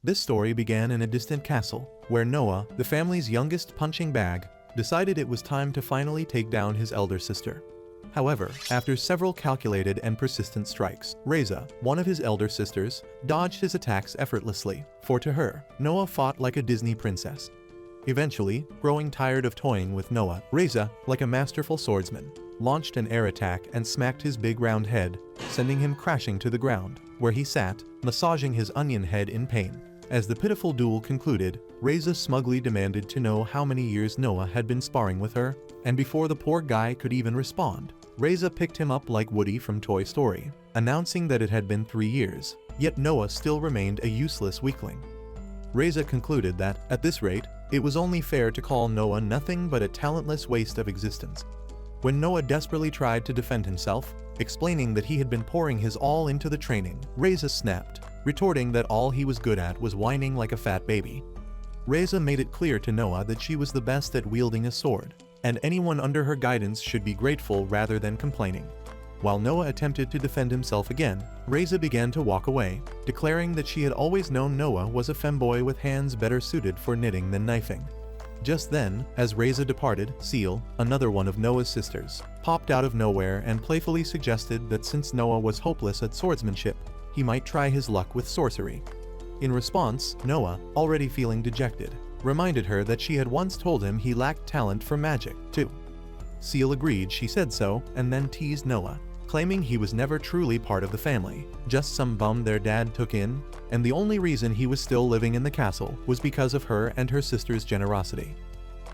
This story began in a distant castle, where Noah, the family's youngest punching bag, decided it was time to finally take down his elder sister. However, after several calculated and persistent strikes, Raza, one of his elder sisters, dodged his attacks effortlessly, for to her, Noah fought like a Disney princess. Eventually, growing tired of toying with Noah, Raza, like a masterful swordsman, launched an air attack and smacked his big round head, sending him crashing to the ground, where he sat, massaging his onion head in pain. As the pitiful duel concluded, Raza smugly demanded to know how many years Noah had been sparring with her, and before the poor guy could even respond, Raza picked him up like Woody from Toy Story, announcing that it had been 3 years, yet Noah still remained a useless weakling. Raza concluded that, at this rate, it was only fair to call Noah nothing but a talentless waste of existence. When Noah desperately tried to defend himself, explaining that he had been pouring his all into the training, Raza snapped, retorting that all he was good at was whining like a fat baby. Raza made it clear to Noah that she was the best at wielding a sword, and anyone under her guidance should be grateful rather than complaining. While Noah attempted to defend himself again, Raza began to walk away, declaring that she had always known Noah was a femboy with hands better suited for knitting than knifing. Just then, as Raza departed, Seal, another one of Noah's sisters, popped out of nowhere and playfully suggested that since Noah was hopeless at swordsmanship, he might try his luck with sorcery. In response, Noah, already feeling dejected, reminded her that she had once told him he lacked talent for magic, too. Seal agreed she said so, and then teased Noah, claiming he was never truly part of the family, just some bum their dad took in, and the only reason he was still living in the castle was because of her and her sister's generosity.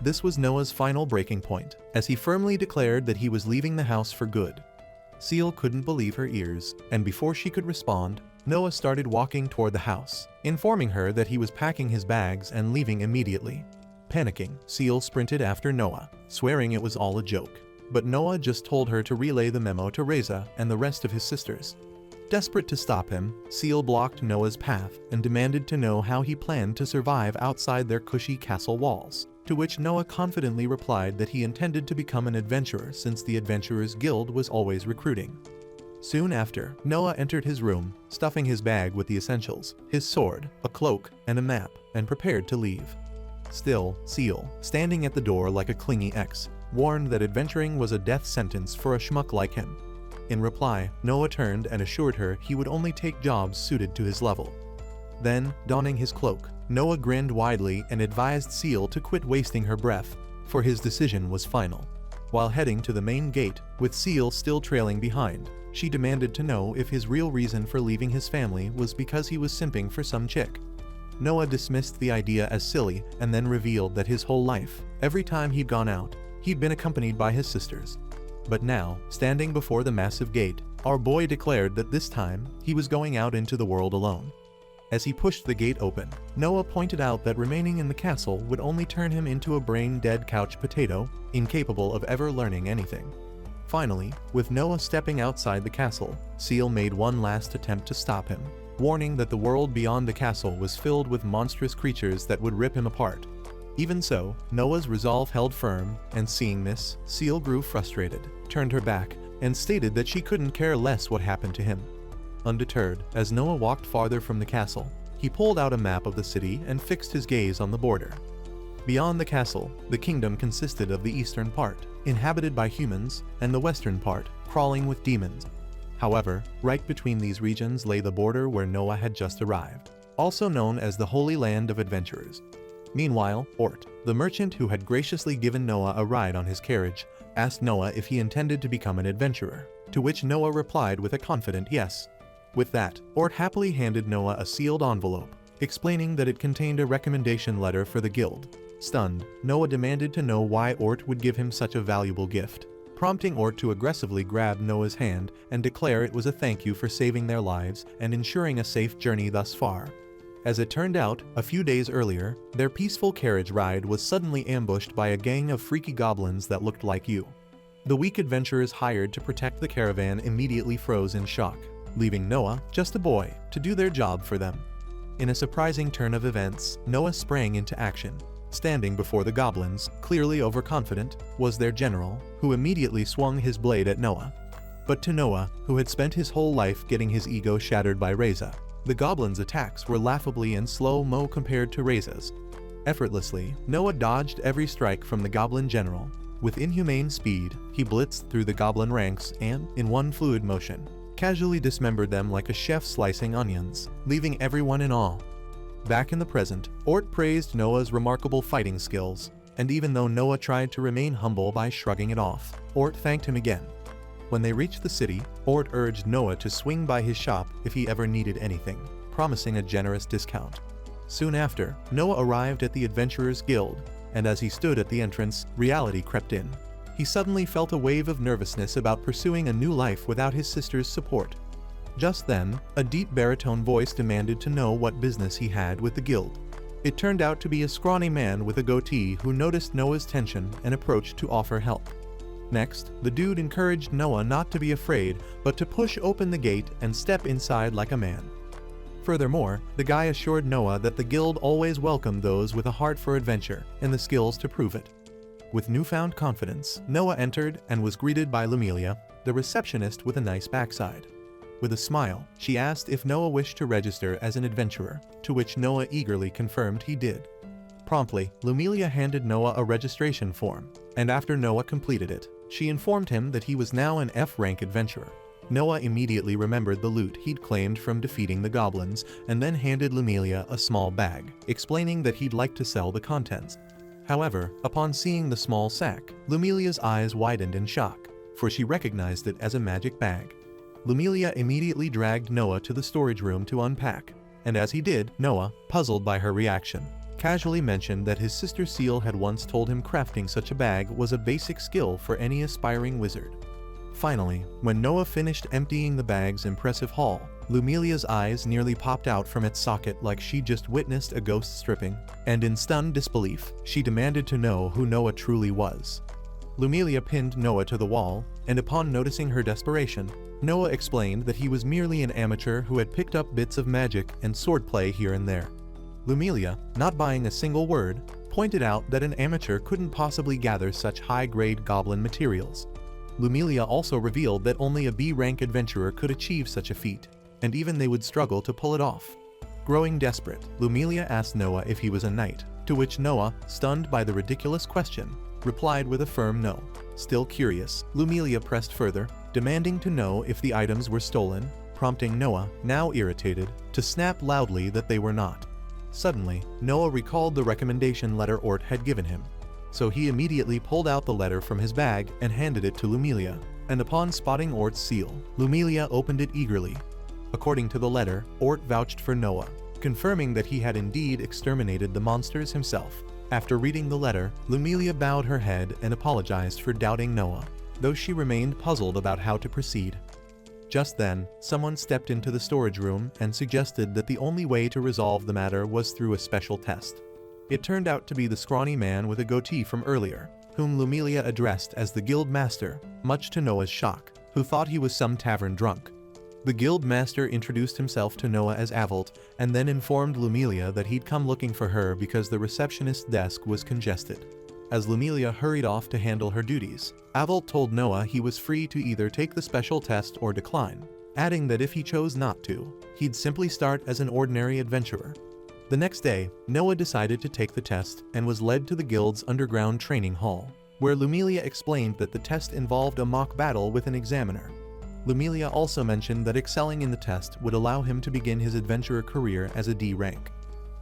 This was Noah's final breaking point, as he firmly declared that he was leaving the house for good. Seal couldn't believe her ears, and before she could respond, Noah started walking toward the house, informing her that he was packing his bags and leaving immediately. Panicking, Seal sprinted after Noah, swearing it was all a joke. But Noah just told her to relay the memo to Raza and the rest of his sisters. Desperate to stop him, Seal blocked Noah's path and demanded to know how he planned to survive outside their cushy castle walls, to which Noah confidently replied that he intended to become an adventurer since the Adventurers Guild was always recruiting. Soon after, Noah entered his room, stuffing his bag with the essentials, his sword, a cloak, and a map, and prepared to leave. Still, Seal, standing at the door like a clingy ex, warned that adventuring was a death sentence for a schmuck like him. In reply, Noah turned and assured her he would only take jobs suited to his level. Then, donning his cloak, Noah grinned widely and advised Seal to quit wasting her breath, for his decision was final. While heading to the main gate, with Seal still trailing behind, she demanded to know if his real reason for leaving his family was because he was simping for some chick. Noah dismissed the idea as silly and then revealed that his whole life, every time he'd gone out, he'd been accompanied by his sisters. But now, standing before the massive gate, our boy declared that this time, he was going out into the world alone. As he pushed the gate open, Noah pointed out that remaining in the castle would only turn him into a brain-dead couch potato, incapable of ever learning anything. Finally, with Noah stepping outside the castle, Seal made one last attempt to stop him, warning that the world beyond the castle was filled with monstrous creatures that would rip him apart. Even so, Noah's resolve held firm, and seeing this, Seal grew frustrated, turned her back, and stated that she couldn't care less what happened to him. Undeterred, as Noah walked farther from the castle, he pulled out a map of the city and fixed his gaze on the border. Beyond the castle, the kingdom consisted of the eastern part, inhabited by humans, and the western part, crawling with demons. However, right between these regions lay the border where Noah had just arrived, also known as the Holy Land of Adventurers. Meanwhile, Ort, the merchant who had graciously given Noah a ride on his carriage, asked Noah if he intended to become an adventurer, to which Noah replied with a confident yes. With that, Ort happily handed Noah a sealed envelope, explaining that it contained a recommendation letter for the guild. Stunned, Noah demanded to know why Ort would give him such a valuable gift, prompting Ort to aggressively grab Noah's hand and declare it was a thank you for saving their lives and ensuring a safe journey thus far. As it turned out, a few days earlier, their peaceful carriage ride was suddenly ambushed by a gang of freaky goblins that looked like you. The weak adventurers hired to protect the caravan immediately froze in shock, leaving Noah, just a boy, to do their job for them. In a surprising turn of events, Noah sprang into action. Standing before the goblins, clearly overconfident, was their general, who immediately swung his blade at Noah. But to Noah, who had spent his whole life getting his ego shattered by Raza, The goblins' attacks were laughably in slow-mo compared to Raza's. Effortlessly, Noah dodged every strike from the goblin general. With inhumane speed, he blitzed through the goblin ranks and, in one fluid motion, casually dismembered them like a chef slicing onions, leaving everyone in awe. Back in the present, Ort praised Noah's remarkable fighting skills, and even though Noah tried to remain humble by shrugging it off, Ort thanked him again. When they reached the city, Ort urged Noah to swing by his shop if he ever needed anything, promising a generous discount. Soon after, Noah arrived at the Adventurers Guild, and as he stood at the entrance, reality crept in. He suddenly felt a wave of nervousness about pursuing a new life without his sister's support. Just then, a deep baritone voice demanded to know what business he had with the guild. It turned out to be a scrawny man with a goatee who noticed Noah's tension and approached to offer help. Next, the dude encouraged Noah not to be afraid, but to push open the gate and step inside like a man. Furthermore, the guy assured Noah that the guild always welcomed those with a heart for adventure and the skills to prove it. With newfound confidence, Noah entered and was greeted by Lumilia, the receptionist with a nice backside. With a smile, she asked if Noah wished to register as an adventurer, to which Noah eagerly confirmed he did. Promptly, Lumilia handed Noah a registration form, and after Noah completed it, she informed him that he was now an F-rank adventurer. Noah immediately remembered the loot he'd claimed from defeating the goblins and then handed Lumilia a small bag, explaining that he'd like to sell the contents. However, upon seeing the small sack, Lumilia's eyes widened in shock, for she recognized it as a magic bag. Lumilia immediately dragged Noah to the storage room to unpack, and as he did, Noah, puzzled by her reaction, casually mentioned that his sister Seal had once told him crafting such a bag was a basic skill for any aspiring wizard. Finally, when Noah finished emptying the bag's impressive haul, Lumilia's eyes nearly popped out from its socket like she'd just witnessed a ghost stripping, and in stunned disbelief, she demanded to know who Noah truly was. Lumilia pinned Noah to the wall, and upon noticing her desperation, Noah explained that he was merely an amateur who had picked up bits of magic and swordplay here and there. Lumilia, not buying a single word, pointed out that an amateur couldn't possibly gather such high-grade goblin materials. Lumilia also revealed that only a B-rank adventurer could achieve such a feat, and even they would struggle to pull it off. Growing desperate, Lumilia asked Noah if he was a knight, to which Noah, stunned by the ridiculous question, replied with a firm no. Still curious, Lumilia pressed further, demanding to know if the items were stolen, prompting Noah, now irritated, to snap loudly that they were not. Suddenly, Noah recalled the recommendation letter Ort had given him, so he immediately pulled out the letter from his bag and handed it to Lumilia, and upon spotting Ort's seal, Lumilia opened it eagerly. According to the letter, Ort vouched for Noah, confirming that he had indeed exterminated the monsters himself. After reading the letter, Lumilia bowed her head and apologized for doubting Noah, though she remained puzzled about how to proceed. Just then, someone stepped into the storage room and suggested that the only way to resolve the matter was through a special test. It turned out to be the scrawny man with a goatee from earlier, whom Lumilia addressed as the guildmaster, much to Noah's shock, who thought he was some tavern drunk. The guildmaster introduced himself to Noah as Avolt, and then informed Lumilia that he'd come looking for her because the receptionist's desk was congested. As Lumilia hurried off to handle her duties, Avolt told Noah he was free to either take the special test or decline, adding that if he chose not to, he'd simply start as an ordinary adventurer. The next day, Noah decided to take the test and was led to the guild's underground training hall, where Lumilia explained that the test involved a mock battle with an examiner. Lumilia also mentioned that excelling in the test would allow him to begin his adventurer career as a D rank.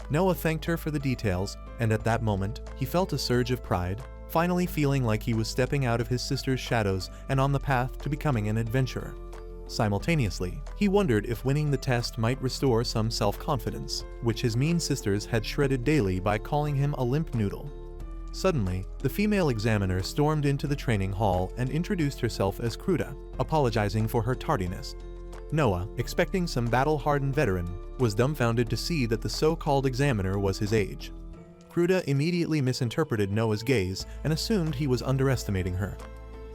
Noah thanked her for the details, and at that moment, he felt a surge of pride, finally feeling like he was stepping out of his sister's shadows and on the path to becoming an adventurer. Simultaneously, he wondered if winning the test might restore some self-confidence, which his mean sisters had shredded daily by calling him a limp noodle. Suddenly, the female examiner stormed into the training hall and introduced herself as Cruda, apologizing for her tardiness. Noah, expecting some battle-hardened veteran, was dumbfounded to see that the so-called examiner was his age. Cruda immediately misinterpreted Noah's gaze and assumed he was underestimating her.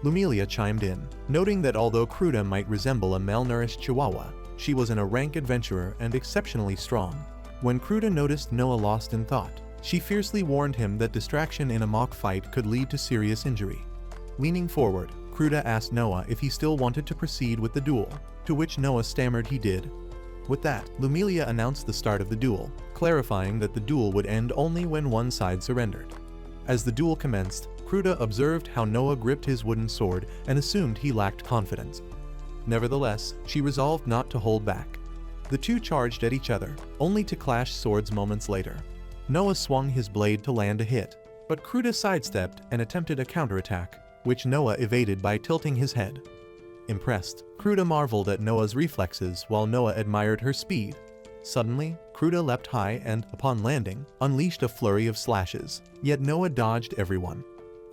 Lumilia chimed in, noting that although Cruda might resemble a malnourished chihuahua, she was a rank adventurer and exceptionally strong. When Cruda noticed Noah lost in thought, she fiercely warned him that distraction in a mock fight could lead to serious injury. Leaning forward, Cruda asked Noah if he still wanted to proceed with the duel, to which Noah stammered he did. With that, Lumilia announced the start of the duel, clarifying that the duel would end only when one side surrendered. As the duel commenced, Cruda observed how Noah gripped his wooden sword and assumed he lacked confidence. Nevertheless, she resolved not to hold back. The two charged at each other, only to clash swords moments later. Noah swung his blade to land a hit, but Cruda sidestepped and attempted a counterattack, which Noah evaded by tilting his head. Impressed, Cruda marveled at Noah's reflexes while Noah admired her speed. Suddenly, Cruda leapt high and, upon landing, unleashed a flurry of slashes, yet Noah dodged everyone.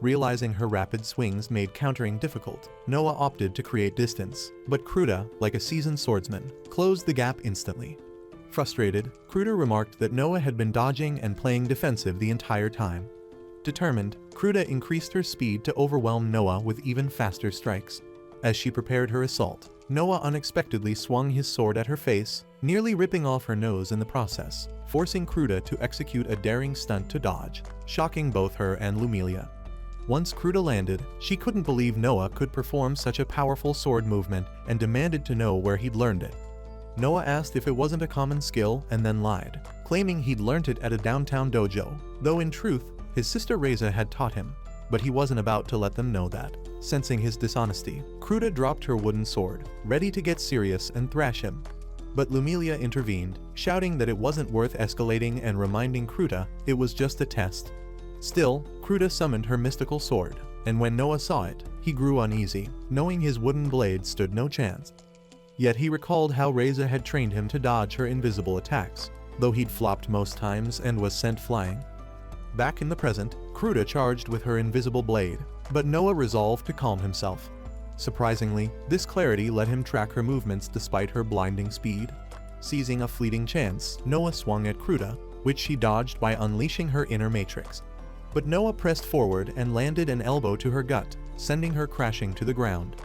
Realizing her rapid swings made countering difficult, Noah opted to create distance, but Cruda, like a seasoned swordsman, closed the gap instantly. Frustrated, Cruda remarked that Noah had been dodging and playing defensive the entire time. Determined, Cruda increased her speed to overwhelm Noah with even faster strikes. As she prepared her assault, Noah unexpectedly swung his sword at her face, nearly ripping off her nose in the process, forcing Cruda to execute a daring stunt to dodge, shocking both her and Lumilia. Once Cruda landed, she couldn't believe Noah could perform such a powerful sword movement and demanded to know where he'd learned it. Noah asked if it wasn't a common skill and then lied, claiming he'd learned it at a downtown dojo, though in truth, his sister Raza had taught him, but he wasn't about to let them know that. Sensing his dishonesty, Cruda dropped her wooden sword, ready to get serious and thrash him. But Lumilia intervened, shouting that it wasn't worth escalating and reminding Cruda it was just a test. Still, Cruda summoned her mystical sword, and when Noah saw it, he grew uneasy, knowing his wooden blade stood no chance. Yet he recalled how Raza had trained him to dodge her invisible attacks, though he'd flopped most times and was sent flying. Back in the present, Cruda charged with her invisible blade, but Noah resolved to calm himself. Surprisingly, this clarity let him track her movements despite her blinding speed. Seizing a fleeting chance, Noah swung at Cruda, which she dodged by unleashing her inner matrix. But Noah pressed forward and landed an elbow to her gut, sending her crashing to the ground.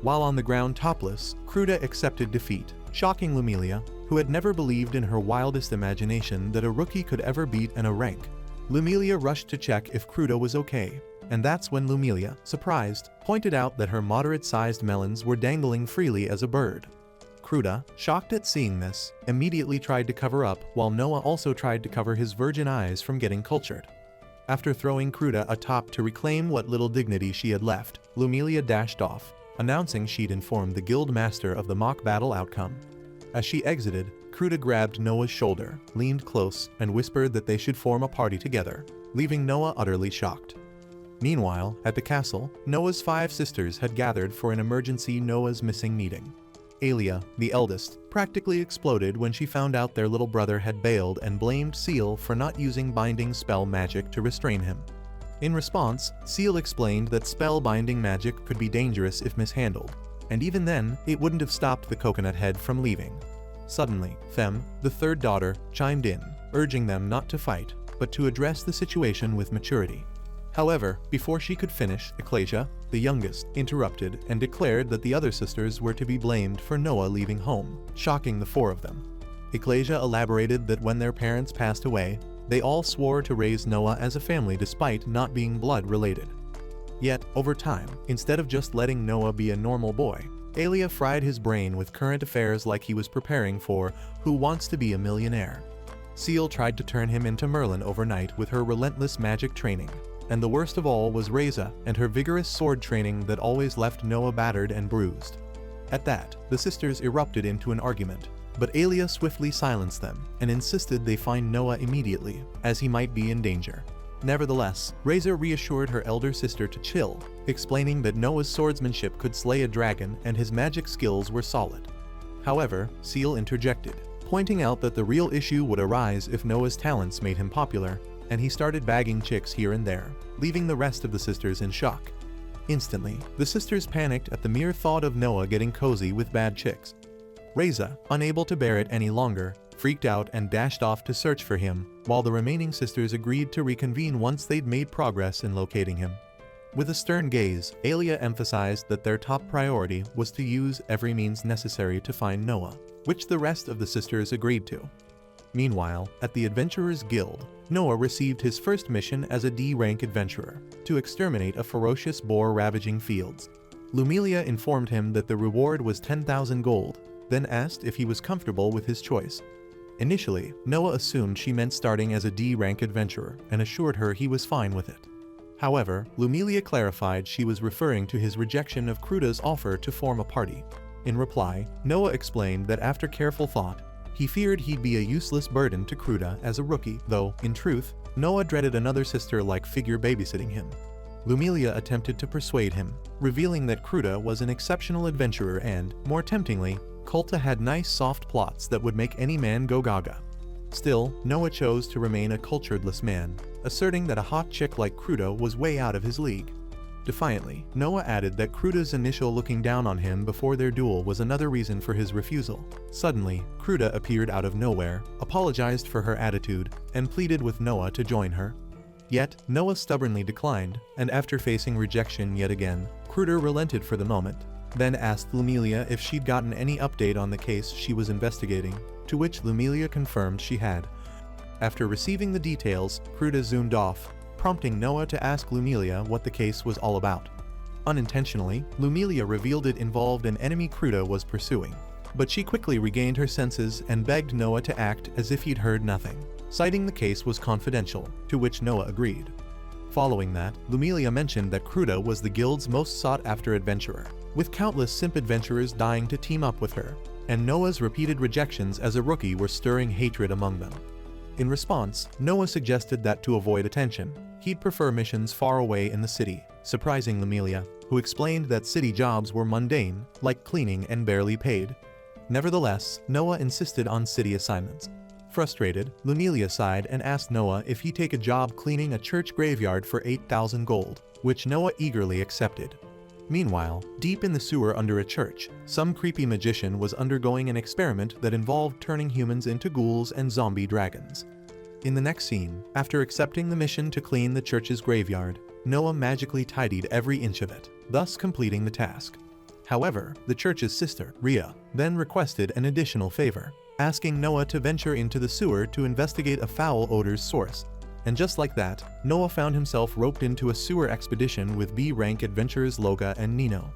While on the ground topless, Cruda accepted defeat, shocking Lumilia, who had never believed in her wildest imagination that a rookie could ever beat a rank. Lumilia rushed to check if Cruda was okay, and that's when Lumilia, surprised, pointed out that her moderate-sized melons were dangling freely as a bird. Cruda, shocked at seeing this, immediately tried to cover up while Noah also tried to cover his virgin eyes from getting cultured. After throwing Cruda atop to reclaim what little dignity she had left, Lumilia dashed off, announcing she'd informed the guildmaster of the mock battle outcome. As she exited, Cruda grabbed Noah's shoulder, leaned close, and whispered that they should form a party together, leaving Noah utterly shocked. Meanwhile, at the castle, Noah's 5 sisters had gathered for an emergency Noah's missing meeting. Alia, the eldest, practically exploded when she found out their little brother had bailed and blamed Seal for not using binding spell magic to restrain him. In response, Seal explained that spell binding magic could be dangerous if mishandled, and even then, it wouldn't have stopped the coconut head from leaving. Suddenly, Fem, the third daughter, chimed in, urging them not to fight, but to address the situation with maturity. However, before she could finish, Ecclesia, the youngest, interrupted and declared that the other sisters were to be blamed for Noah leaving home, shocking the 4 of them. Ecclesia elaborated that when their parents passed away, they all swore to raise Noah as a family despite not being blood-related. Yet, over time, instead of just letting Noah be a normal boy, Alia fried his brain with current affairs like he was preparing for Who Wants to Be a Millionaire. Seal tried to turn him into Merlin overnight with her relentless magic training. And the worst of all was Raza and her vigorous sword training that always left Noah battered and bruised. At that, the sisters erupted into an argument, but Alia swiftly silenced them and insisted they find Noah immediately, as he might be in danger. Nevertheless, Raza reassured her elder sister to chill, explaining that Noah's swordsmanship could slay a dragon and his magic skills were solid. However, Seal interjected, pointing out that the real issue would arise if Noah's talents made him popular, and he started bagging chicks here and there, leaving the rest of the sisters in shock. Instantly, the sisters panicked at the mere thought of Noah getting cozy with bad chicks. Raza, unable to bear it any longer, freaked out and dashed off to search for him, while the remaining sisters agreed to reconvene once they'd made progress in locating him. With a stern gaze, Alia emphasized that their top priority was to use every means necessary to find Noah, which the rest of the sisters agreed to. Meanwhile, at the Adventurers Guild, Noah received his first mission as a D-rank adventurer, to exterminate a ferocious boar ravaging fields. Lumilia informed him that the reward was 10,000 gold, then asked if he was comfortable with his choice. Initially, Noah assumed she meant starting as a D-rank adventurer and assured her he was fine with it. However, Lumilia clarified she was referring to his rejection of Cruda's offer to form a party. In reply, Noah explained that after careful thought, he feared he'd be a useless burden to Cruda as a rookie, though, in truth, Noah dreaded another sister-like figure babysitting him. Lumilia attempted to persuade him, revealing that Cruda was an exceptional adventurer and, more temptingly, Kulta had nice soft plots that would make any man go gaga. Still, Noah chose to remain a culturedless man, asserting that a hot chick like Cruda was way out of his league. Defiantly, Noah added that Cruda's initial looking down on him before their duel was another reason for his refusal. Suddenly, Cruda appeared out of nowhere, apologized for her attitude, and pleaded with Noah to join her. Yet, Noah stubbornly declined, and after facing rejection yet again, Cruda relented for the moment, then asked Lumilia if she'd gotten any update on the case she was investigating, to which Lumilia confirmed she had. After receiving the details, Cruda zoomed off, prompting Noah to ask Lumilia what the case was all about. Unintentionally, Lumilia revealed it involved an enemy Cruda was pursuing, but she quickly regained her senses and begged Noah to act as if he'd heard nothing, citing the case was confidential, to which Noah agreed. Following that, Lumilia mentioned that Cruda was the guild's most sought-after adventurer, with countless simp adventurers dying to team up with her, and Noah's repeated rejections as a rookie were stirring hatred among them. In response, Noah suggested that to avoid attention, he'd prefer missions far away in the city, surprising Lumilia, who explained that city jobs were mundane, like cleaning and barely paid. Nevertheless, Noah insisted on city assignments. Frustrated, Lumilia sighed and asked Noah if he'd take a job cleaning a church graveyard for 8,000 gold, which Noah eagerly accepted. Meanwhile, deep in the sewer under a church, some creepy magician was undergoing an experiment that involved turning humans into ghouls and zombie dragons. In the next scene, after accepting the mission to clean the church's graveyard, Noah magically tidied every inch of it, thus completing the task. However, the church's sister, Rhea, then requested an additional favor, asking Noah to venture into the sewer to investigate a foul odor's source. And just like that, Noah found himself roped into a sewer expedition with B-rank adventurers Loga and Nino.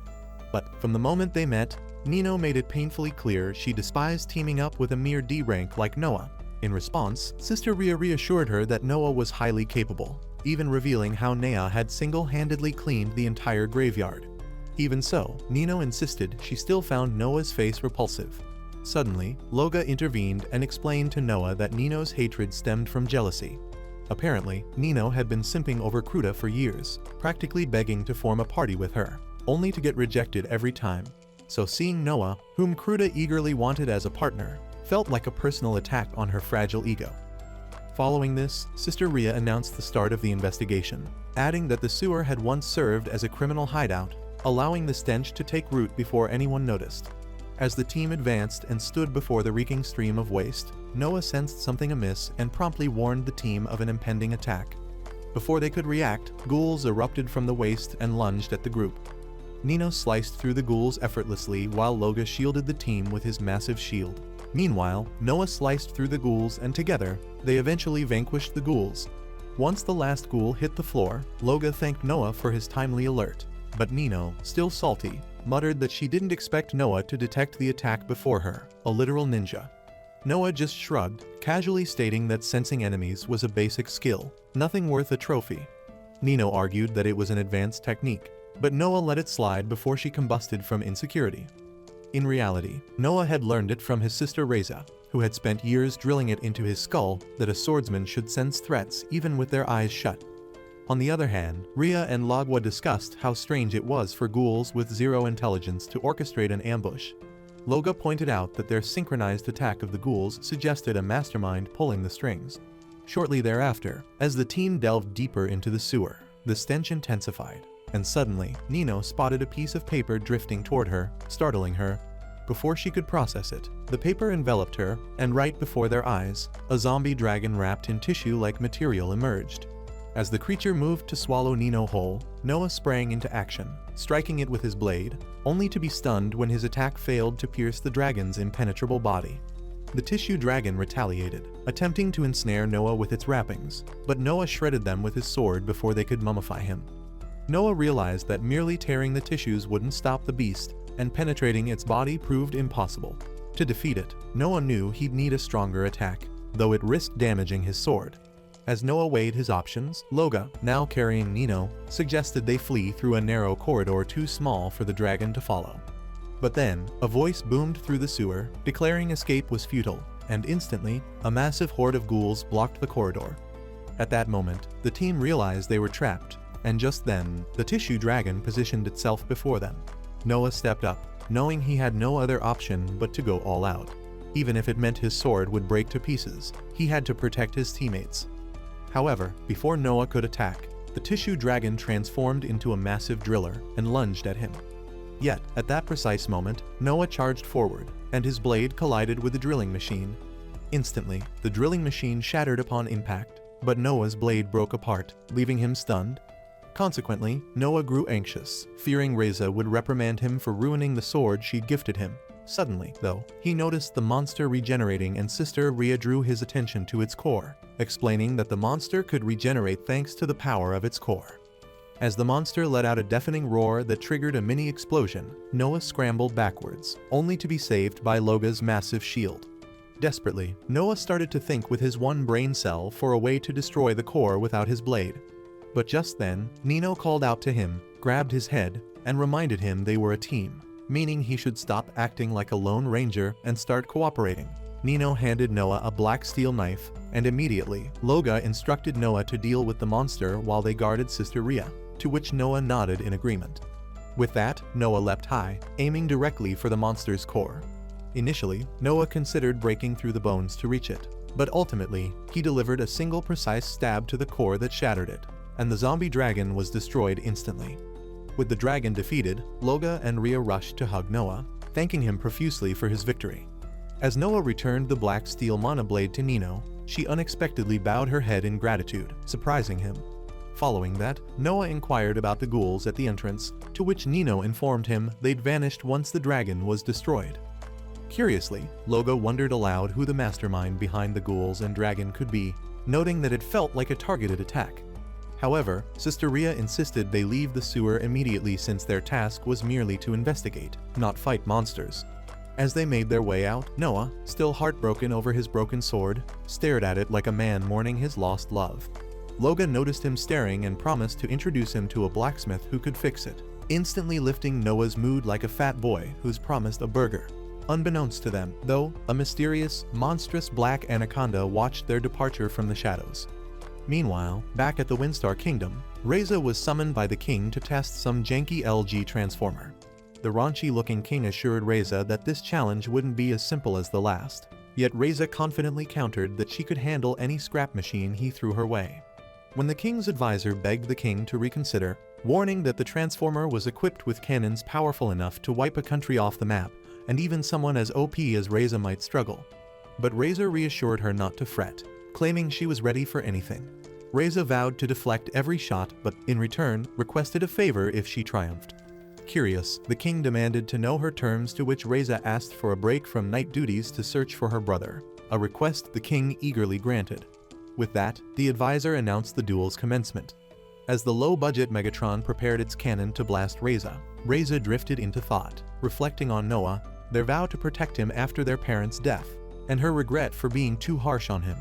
But from the moment they met, Nino made it painfully clear she despised teaming up with a mere D-rank like Noah. In response, Sister Rhea reassured her that Noah was highly capable, even revealing how Nea had single-handedly cleaned the entire graveyard. Even so, Nino insisted she still found Noah's face repulsive. Suddenly, Loga intervened and explained to Noah that Nino's hatred stemmed from jealousy. Apparently, Nino had been simping over Cruda for years, practically begging to form a party with her, only to get rejected every time. So seeing Noah, whom Cruda eagerly wanted as a partner, felt like a personal attack on her fragile ego. Following this, Sister Rhea announced the start of the investigation, adding that the sewer had once served as a criminal hideout, allowing the stench to take root before anyone noticed. As the team advanced and stood before the reeking stream of waste, Noah sensed something amiss and promptly warned the team of an impending attack. Before they could react, ghouls erupted from the waste and lunged at the group. Nino sliced through the ghouls effortlessly while Loga shielded the team with his massive shield. Meanwhile, Noah sliced through the ghouls and together, they eventually vanquished the ghouls. Once the last ghoul hit the floor, Loga thanked Noah for his timely alert, but Nino, still salty, muttered that she didn't expect Noah to detect the attack before her, a literal ninja. Noah just shrugged, casually stating that sensing enemies was a basic skill, nothing worth a trophy. Nino argued that it was an advanced technique, but Noah let it slide before she combusted from insecurity. In reality, Noah had learned it from his sister Raza, who had spent years drilling it into his skull that a swordsman should sense threats even with their eyes shut. On the other hand, Rhea and Lagwa discussed how strange it was for ghouls with zero intelligence to orchestrate an ambush. Loga pointed out that their synchronized attack of the ghouls suggested a mastermind pulling the strings. Shortly thereafter, as the team delved deeper into the sewer, the stench intensified, and suddenly, Nino spotted a piece of paper drifting toward her, startling her. Before she could process it, the paper enveloped her, and right before their eyes, a zombie dragon wrapped in tissue-like material emerged. As the creature moved to swallow Nino whole, Noah sprang into action, striking it with his blade, only to be stunned when his attack failed to pierce the dragon's impenetrable body. The tissue dragon retaliated, attempting to ensnare Noah with its wrappings, but Noah shredded them with his sword before they could mummify him. Noah realized that merely tearing the tissues wouldn't stop the beast, and penetrating its body proved impossible. To defeat it, Noah knew he'd need a stronger attack, though it risked damaging his sword. As Noah weighed his options, Loga, now carrying Nino, suggested they flee through a narrow corridor too small for the dragon to follow. But then, a voice boomed through the sewer, declaring escape was futile, and instantly, a massive horde of ghouls blocked the corridor. At that moment, the team realized they were trapped, and just then, the tissue dragon positioned itself before them. Noah stepped up, knowing he had no other option but to go all out. Even if it meant his sword would break to pieces, he had to protect his teammates. However, before Noah could attack, the tissue dragon transformed into a massive driller and lunged at him. Yet, at that precise moment, Noah charged forward, and his blade collided with the drilling machine. Instantly, the drilling machine shattered upon impact, but Noah's blade broke apart, leaving him stunned. Consequently, Noah grew anxious, fearing Raza would reprimand him for ruining the sword she'd gifted him. Suddenly, though, he noticed the monster regenerating, and Sister Rhea drew his attention to its core, explaining that the monster could regenerate thanks to the power of its core. As the monster let out a deafening roar that triggered a mini explosion, Noah scrambled backwards, only to be saved by Loga's massive shield. Desperately, Noah started to think with his one brain cell for a way to destroy the core without his blade. But just then, Nino called out to him, grabbed his head, and reminded him they were a team, meaning he should stop acting like a lone ranger and start cooperating. Nino handed Noah a black steel knife, and immediately, Loga instructed Noah to deal with the monster while they guarded Sister Rhea, to which Noah nodded in agreement. With that, Noah leapt high, aiming directly for the monster's core. Initially, Noah considered breaking through the bones to reach it, but ultimately, he delivered a single precise stab to the core that shattered it, and the zombie dragon was destroyed instantly. With the dragon defeated, Loga and Rhea rushed to hug Noah, thanking him profusely for his victory. As Noah returned the black steel mana blade to Nino, she unexpectedly bowed her head in gratitude, surprising him. Following that, Noah inquired about the ghouls at the entrance, to which Nino informed him they'd vanished once the dragon was destroyed. Curiously, Loga wondered aloud who the mastermind behind the ghouls and dragon could be, noting that it felt like a targeted attack. However, Sister Rhea insisted they leave the sewer immediately since their task was merely to investigate, not fight monsters. As they made their way out, Noah, still heartbroken over his broken sword, stared at it like a man mourning his lost love. Loga noticed him staring and promised to introduce him to a blacksmith who could fix it, instantly lifting Noah's mood like a fat boy who's promised a burger. Unbeknownst to them, though, a mysterious, monstrous black anaconda watched their departure from the shadows. Meanwhile, back at the Windstar Kingdom, Raza was summoned by the king to test some janky LG transformer. The raunchy-looking king assured Raza that this challenge wouldn't be as simple as the last, yet Raza confidently countered that she could handle any scrap machine he threw her way. When the king's advisor begged the king to reconsider, warning that the transformer was equipped with cannons powerful enough to wipe a country off the map, and even someone as OP as Raza might struggle. But Raza reassured her not to fret, claiming she was ready for anything. Raza vowed to deflect every shot, but in return, requested a favor if she triumphed. Curious, the king demanded to know her terms, to which Raza asked for a break from night duties to search for her brother, a request the king eagerly granted. With that, the advisor announced the duel's commencement. As the low-budget Megatron prepared its cannon to blast Raza, Raza drifted into thought, reflecting on Noah, their vow to protect him after their parents' death, and her regret for being too harsh on him.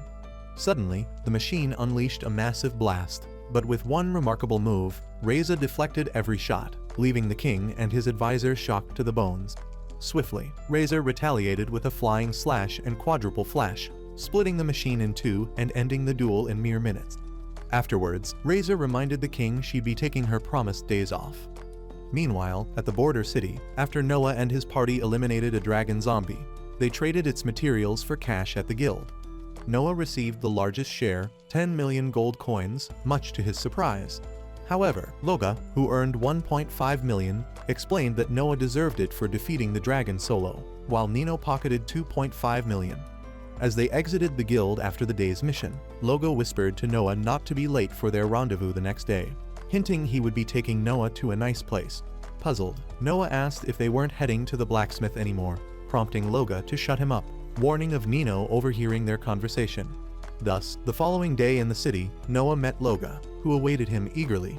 Suddenly, the machine unleashed a massive blast, but with one remarkable move, Raza deflected every shot, leaving the king and his advisor shocked to the bones. Swiftly, Raza retaliated with a flying slash and quadruple flash, splitting the machine in two and ending the duel in mere minutes. Afterwards, Raza reminded the king she'd be taking her promised days off. Meanwhile, at the border city, after Noah and his party eliminated a dragon zombie, they traded its materials for cash at the guild. Noah received the largest share, 10 million gold coins, much to his surprise. However, Loga, who earned 1.5 million, explained that Noah deserved it for defeating the dragon solo, while Nino pocketed 2.5 million. As they exited the guild after the day's mission, Loga whispered to Noah not to be late for their rendezvous the next day, hinting he would be taking Noah to a nice place. Puzzled, Noah asked if they weren't heading to the blacksmith anymore, prompting Loga to shut him up, warning of Nino overhearing their conversation. Thus, the following day in the city, Noah met Loga, who awaited him eagerly.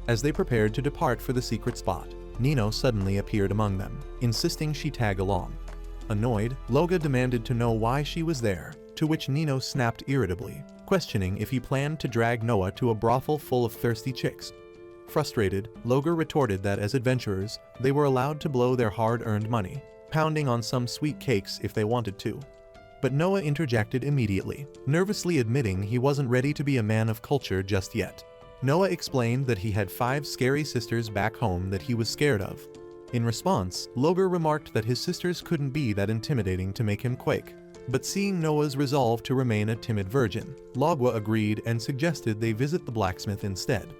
As they prepared to depart for the secret spot, Nino suddenly appeared among them, insisting she tag along. Annoyed, Loga demanded to know why she was there, to which Nino snapped irritably, questioning if he planned to drag Noah to a brothel full of thirsty chicks. Frustrated, Loga retorted that as adventurers, they were allowed to blow their hard-earned money, pounding on some sweet cakes if they wanted to. But Noah interjected immediately, nervously admitting he wasn't ready to be a man of culture just yet. Noah explained that he had 5 scary sisters back home that he was scared of. In response, Loga remarked that his sisters couldn't be that intimidating to make him quake. But seeing Noah's resolve to remain a timid virgin, Logwa agreed and suggested they visit the blacksmith instead.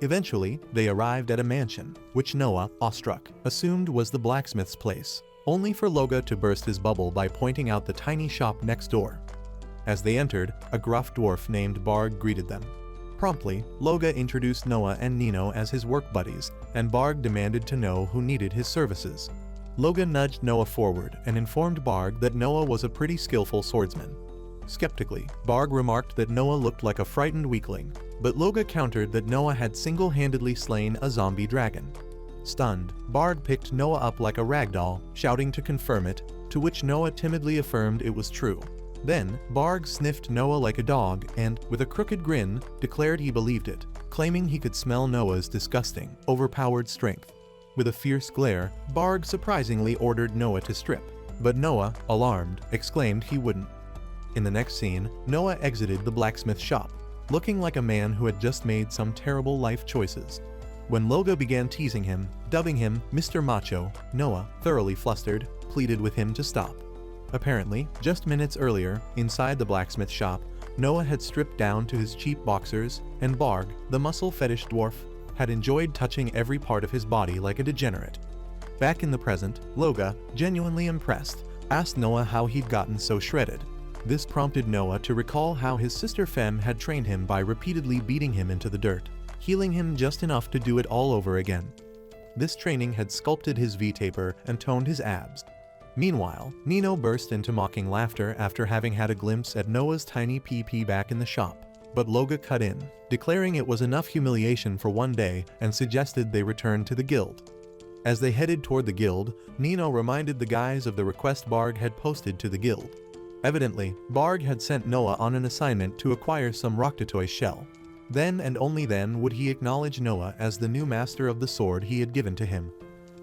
Eventually, they arrived at a mansion, which Noah, awestruck, assumed was the blacksmith's place, only for Loga to burst his bubble by pointing out the tiny shop next door. As they entered, a gruff dwarf named Barg greeted them. Promptly, Loga introduced Noah and Nino as his work buddies, and Barg demanded to know who needed his services. Loga nudged Noah forward and informed Barg that Noah was a pretty skillful swordsman. Skeptically, Barg remarked that Noah looked like a frightened weakling, but Loga countered that Noah had single-handedly slain a zombie dragon. Stunned, Barg picked Noah up like a ragdoll, shouting to confirm it, to which Noah timidly affirmed it was true. Then, Barg sniffed Noah like a dog and, with a crooked grin, declared he believed it, claiming he could smell Noah's disgusting, overpowered strength. With a fierce glare, Barg surprisingly ordered Noah to strip, but Noah, alarmed, exclaimed he wouldn't. In the next scene, Noah exited the blacksmith shop, looking like a man who had just made some terrible life choices. When Loga began teasing him, dubbing him Mr. Macho, Noah, thoroughly flustered, pleaded with him to stop. Apparently, just minutes earlier, inside the blacksmith shop, Noah had stripped down to his cheap boxers, and Barg, the muscle fetish dwarf, had enjoyed touching every part of his body like a degenerate. Back in the present, Loga, genuinely impressed, asked Noah how he'd gotten so shredded. This prompted Noah to recall how his sister Femme had trained him by repeatedly beating him into the dirt, healing him just enough to do it all over again. This training had sculpted his V-taper and toned his abs. Meanwhile, Nino burst into mocking laughter after having had a glimpse at Noah's tiny PP back in the shop. But Loga cut in, declaring it was enough humiliation for one day and suggested they return to the guild. As they headed toward the guild, Nino reminded the guys of the request Barg had posted to the guild. Evidently, Barg had sent Noah on an assignment to acquire some Roctotoy shell. Then and only then would he acknowledge Noah as the new master of the sword he had given to him.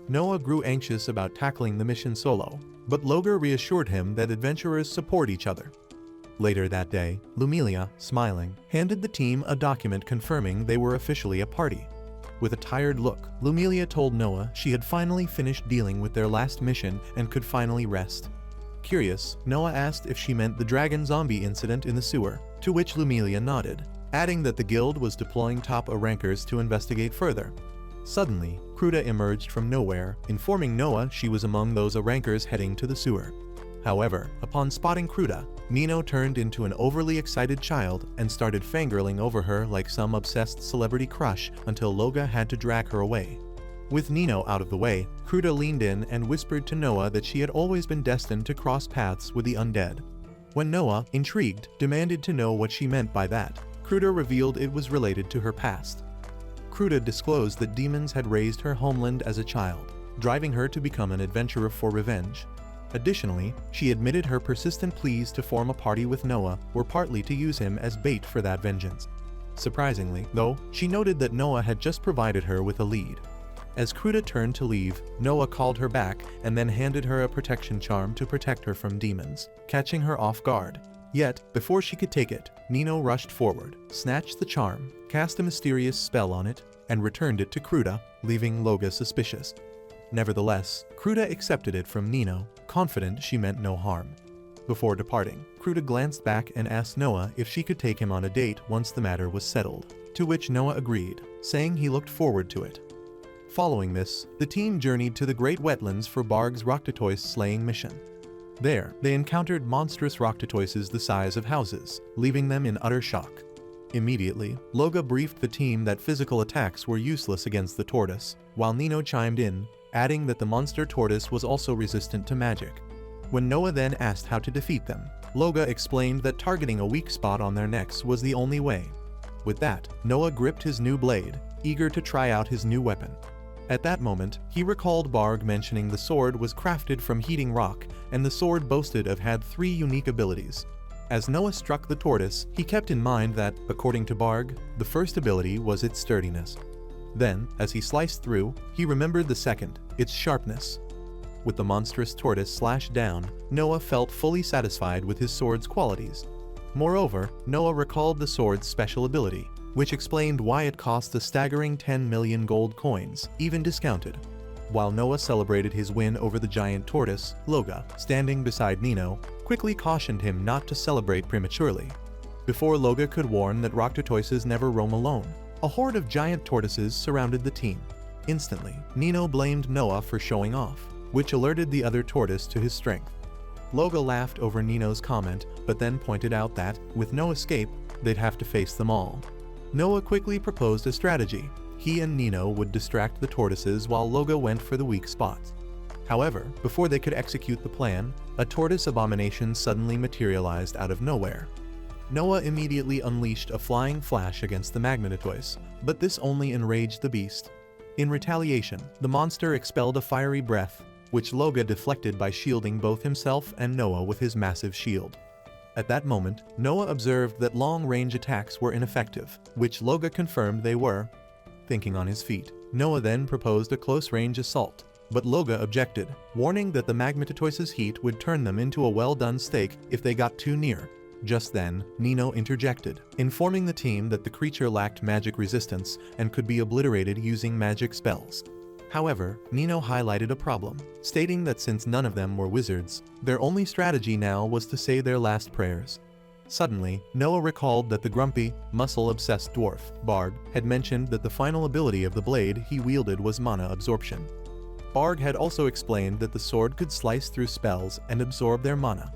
Noah grew anxious about tackling the mission solo, but Loga reassured him that adventurers support each other. Later that day, Lumilia, smiling, handed the team a document confirming they were officially a party. With a tired look, Lumilia told Noah she had finally finished dealing with their last mission and could finally rest. Curious, Noah asked if she meant the dragon zombie incident in the sewer, to which Lumilia nodded, adding that the guild was deploying top rankers to investigate further. Suddenly, Cruda emerged from nowhere, informing Noah she was among those rankers heading to the sewer. However, upon spotting Cruda, Nino turned into an overly excited child and started fangirling over her like some obsessed celebrity crush until Loga had to drag her away. With Nino out of the way, Cruda leaned in and whispered to Noah that she had always been destined to cross paths with the undead. When Noah, intrigued, demanded to know what she meant by that, Cruda revealed it was related to her past. Cruda disclosed that demons had raised her homeland as a child, driving her to become an adventurer for revenge. Additionally, she admitted her persistent pleas to form a party with Noah were partly to use him as bait for that vengeance. Surprisingly, though, she noted that Noah had just provided her with a lead. As Cruda turned to leave, Noah called her back and then handed her a protection charm to protect her from demons, catching her off guard. Yet, before she could take it, Nino rushed forward, snatched the charm, cast a mysterious spell on it, and returned it to Cruda, leaving Loga suspicious. Nevertheless, Cruda accepted it from Nino, confident she meant no harm. Before departing, Cruda glanced back and asked Noah if she could take him on a date once the matter was settled, to which Noah agreed, saying he looked forward to it. Following this, the team journeyed to the Great Wetlands for Barg's Roctotoys slaying mission. There, they encountered monstrous Roctotoyses the size of houses, leaving them in utter shock. Immediately, Loga briefed the team that physical attacks were useless against the tortoise, while Nino chimed in, adding that the monster tortoise was also resistant to magic. When Noah then asked how to defeat them, Loga explained that targeting a weak spot on their necks was the only way. With that, Noah gripped his new blade, eager to try out his new weapon. At that moment, he recalled Barg mentioning the sword was crafted from heating rock, and the sword boasted of had 3 unique abilities. As Noah struck the tortoise, he kept in mind that, according to Barg, the first ability was its sturdiness. Then, as he sliced through, he remembered the second, its sharpness. With the monstrous tortoise slashed down, Noah felt fully satisfied with his sword's qualities. Moreover, Noah recalled the sword's special ability, which explained why it cost a staggering 10 million gold coins, even discounted. While Noah celebrated his win over the giant tortoise, Loga, standing beside Nino, quickly cautioned him not to celebrate prematurely. Before Loga could warn that rock tortoises never roam alone, a horde of giant tortoises surrounded the team. Instantly, Nino blamed Noah for showing off, which alerted the other tortoise to his strength. Loga laughed over Nino's comment, but then pointed out that, with no escape, they'd have to face them all. Noah quickly proposed a strategy. He and Nino would distract the tortoises while Loga went for the weak spots. However, before they could execute the plan, a tortoise abomination suddenly materialized out of nowhere. Noah immediately unleashed a flying flash against the Magmatotoise, but this only enraged the beast. In retaliation, the monster expelled a fiery breath, which Loga deflected by shielding both himself and Noah with his massive shield. At that moment, Noah observed that long-range attacks were ineffective, which Loga confirmed they were. Thinking on his feet, Noah then proposed a close-range assault, but Loga objected, warning that the Magmatotoise's heat would turn them into a well-done steak if they got too near. Just then, Nino interjected, informing the team that the creature lacked magic resistance and could be obliterated using magic spells. However, Nino highlighted a problem, stating that since none of them were wizards, their only strategy now was to say their last prayers. Suddenly, Noah recalled that the grumpy, muscle-obsessed dwarf, Barg, had mentioned that the final ability of the blade he wielded was mana absorption. Barg had also explained that the sword could slice through spells and absorb their mana.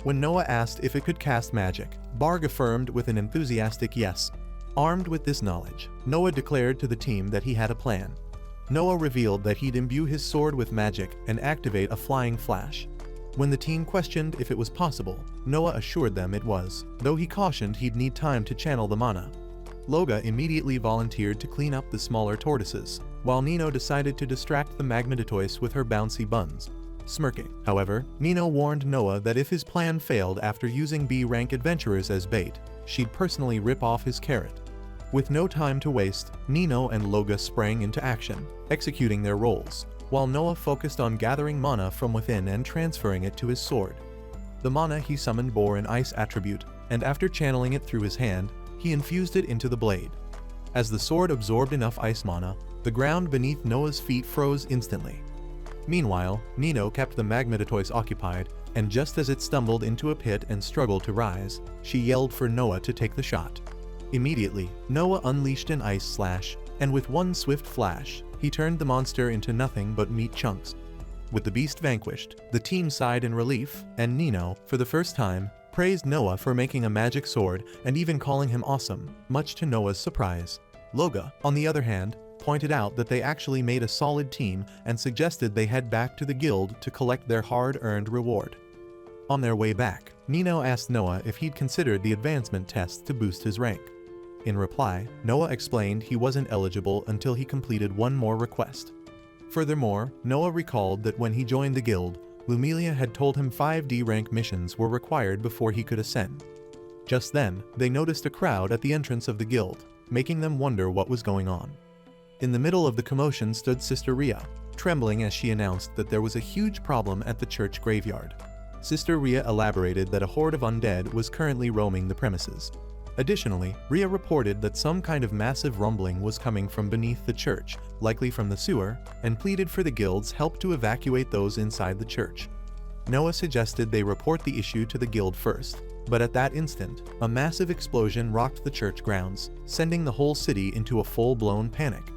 When Noah asked if it could cast magic, Barg affirmed with an enthusiastic yes. Armed with this knowledge, Noah declared to the team that he had a plan. Noah revealed that he'd imbue his sword with magic and activate a flying flash. When the team questioned if it was possible, Noah assured them it was, though he cautioned he'd need time to channel the mana. Loga immediately volunteered to clean up the smaller tortoises, while Nino decided to distract the Magmatotoise with her bouncy buns. Smirking, however, Nino warned Noah that if his plan failed after using B-rank adventurers as bait, she'd personally rip off his carrot. With no time to waste, Nino and Loga sprang into action, executing their roles, while Noah focused on gathering mana from within and transferring it to his sword. The mana he summoned bore an ice attribute, and after channeling it through his hand, he infused it into the blade. As the sword absorbed enough ice mana, the ground beneath Noah's feet froze instantly. Meanwhile, Nino kept the Magmatotoise occupied, and just as it stumbled into a pit and struggled to rise, she yelled for Noah to take the shot. Immediately, Noah unleashed an ice slash, and with one swift flash, he turned the monster into nothing but meat chunks. With the beast vanquished, the team sighed in relief, and Nino, for the first time, praised Noah for making a magic sword and even calling him awesome, much to Noah's surprise. Loga, on the other hand, pointed out that they actually made a solid team and suggested they head back to the guild to collect their hard-earned reward. On their way back, Nino asked Noah if he'd considered the advancement test to boost his rank. In reply, Noah explained he wasn't eligible until he completed one more request. Furthermore, Noah recalled that when he joined the guild, Lumilia had told him 5 D-rank missions were required before he could ascend. Just then, they noticed a crowd at the entrance of the guild, making them wonder what was going on. In the middle of the commotion stood Sister Rhea, trembling as she announced that there was a huge problem at the church graveyard. Sister Rhea elaborated that a horde of undead was currently roaming the premises. Additionally, Rhea reported that some kind of massive rumbling was coming from beneath the church, likely from the sewer, and pleaded for the guild's help to evacuate those inside the church. Noah suggested they report the issue to the guild first, but at that instant, a massive explosion rocked the church grounds, sending the whole city into a full-blown panic.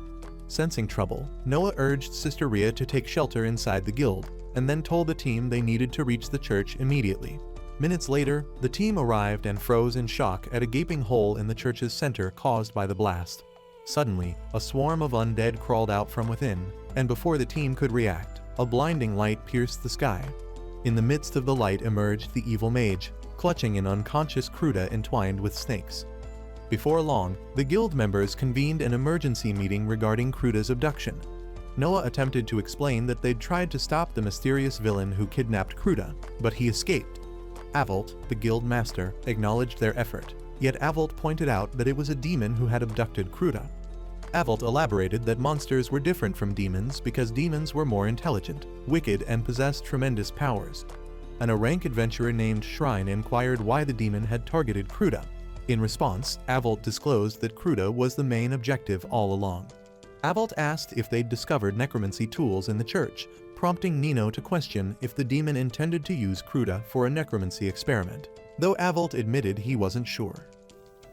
Sensing trouble, Noah urged Sister Rhea to take shelter inside the guild, and then told the team they needed to reach the church immediately. Minutes later, the team arrived and froze in shock at a gaping hole in the church's center caused by the blast. Suddenly, a swarm of undead crawled out from within, and before the team could react, a blinding light pierced the sky. In the midst of the light emerged the evil mage, clutching an unconscious Cruda entwined with snakes. Before long, the guild members convened an emergency meeting regarding Cruda's abduction. Noah attempted to explain that they'd tried to stop the mysterious villain who kidnapped Cruda, but he escaped. Avolt, the guildmaster, acknowledged their effort, yet Avolt pointed out that it was a demon who had abducted Cruda. Avolt elaborated that monsters were different from demons because demons were more intelligent, wicked, and possessed tremendous powers. An A-rank adventurer named Shrine inquired why the demon had targeted Cruda. In response, Avolt disclosed that Cruda was the main objective all along. Avolt asked if they'd discovered necromancy tools in the church, prompting Nino to question if the demon intended to use Cruda for a necromancy experiment, though Avolt admitted he wasn't sure.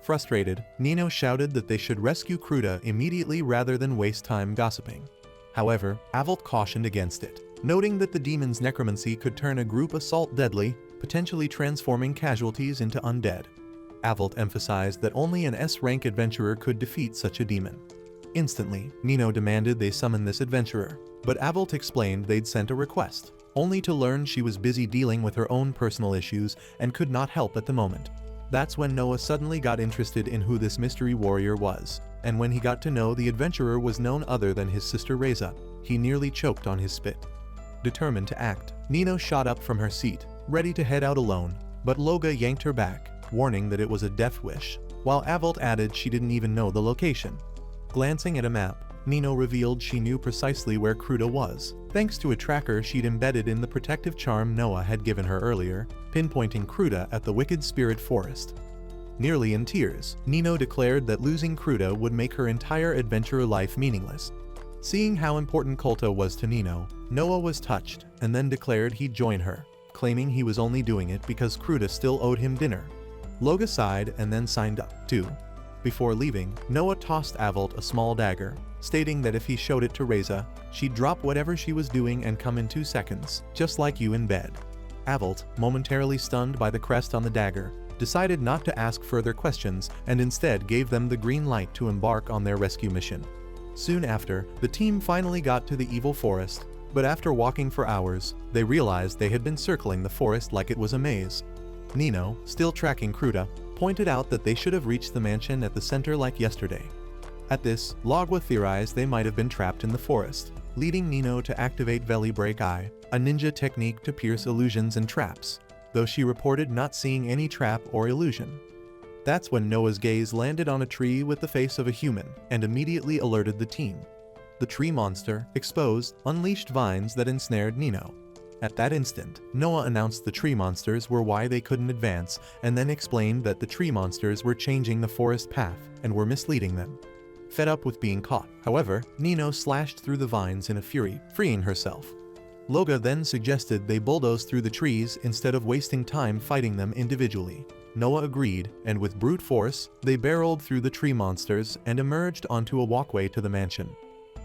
Frustrated, Nino shouted that they should rescue Cruda immediately rather than waste time gossiping. However, Avolt cautioned against it, noting that the demon's necromancy could turn a group assault deadly, potentially transforming casualties into undead. Avolt emphasized that only an S-rank adventurer could defeat such a demon. Instantly, Nino demanded they summon this adventurer, but Avolt explained they'd sent a request, only to learn she was busy dealing with her own personal issues and could not help at the moment. That's when Noah suddenly got interested in who this mystery warrior was, and when he got to know the adventurer was none other than his sister Raza, he nearly choked on his spit. Determined to act, Nino shot up from her seat, ready to head out alone, but Loga yanked her back, warning that it was a death wish, while Avolt added she didn't even know the location. Glancing at a map, Nino revealed she knew precisely where Cruda was, thanks to a tracker she'd embedded in the protective charm Noah had given her earlier, pinpointing Cruda at the Wicked Spirit Forest. Nearly in tears, Nino declared that losing Cruda would make her entire adventurer life meaningless. Seeing how important Kulta was to Nino, Noah was touched and then declared he'd join her, claiming he was only doing it because Cruda still owed him dinner. Loga sighed and then signed up, too. Before leaving, Noah tossed Avolt a small dagger, stating that if he showed it to Raza, she'd drop whatever she was doing and come in 2 seconds, just like you in bed. Avolt, momentarily stunned by the crest on the dagger, decided not to ask further questions and instead gave them the green light to embark on their rescue mission. Soon after, the team finally got to the evil forest, but after walking for hours, they realized they had been circling the forest like it was a maze. Nino, still tracking Cruda, pointed out that they should have reached the mansion at the center like yesterday. At this, Logwa theorized they might have been trapped in the forest, leading Nino to activate Veli Break Eye, a ninja technique to pierce illusions and traps, though she reported not seeing any trap or illusion. That's when Noah's gaze landed on a tree with the face of a human, and immediately alerted the team. The tree monster, exposed, unleashed vines that ensnared Nino. At that instant, Noah announced the tree monsters were why they couldn't advance, and then explained that the tree monsters were changing the forest path and were misleading them. Fed up with being caught, however, Nino slashed through the vines in a fury, freeing herself. Loga then suggested they bulldoze through the trees instead of wasting time fighting them individually. Noah agreed, and with brute force, they barreled through the tree monsters and emerged onto a walkway to the mansion.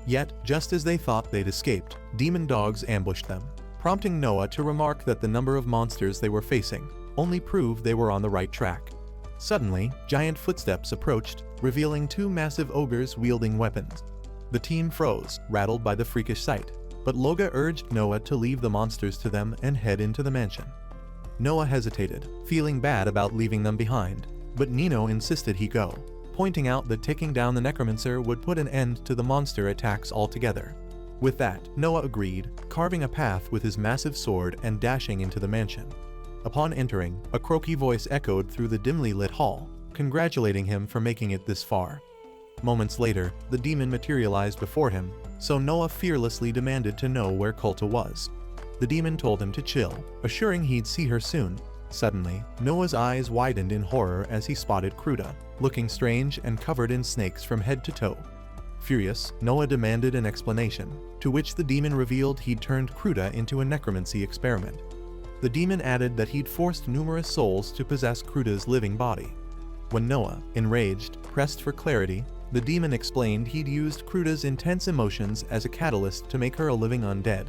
Yet, just as they thought they'd escaped, demon dogs ambushed them, prompting Noah to remark that the number of monsters they were facing only proved they were on the right track. Suddenly, giant footsteps approached, revealing 2 massive ogres wielding weapons. The team froze, rattled by the freakish sight, but Loga urged Noah to leave the monsters to them and head into the mansion. Noah hesitated, feeling bad about leaving them behind, but Nino insisted he go, pointing out that taking down the necromancer would put an end to the monster attacks altogether. With that, Noah agreed, carving a path with his massive sword and dashing into the mansion. Upon entering, a croaky voice echoed through the dimly lit hall, congratulating him for making it this far. Moments later, the demon materialized before him, so Noah fearlessly demanded to know where Kulta was. The demon told him to chill, assuring he'd see her soon. Suddenly, Noah's eyes widened in horror as he spotted Cruda, looking strange and covered in snakes from head to toe. Furious, Noah demanded an explanation, to which the demon revealed he'd turned Cruda into a necromancy experiment. The demon added that he'd forced numerous souls to possess Cruda's living body. When Noah, enraged, pressed for clarity, the demon explained he'd used Cruda's intense emotions as a catalyst to make her a living undead.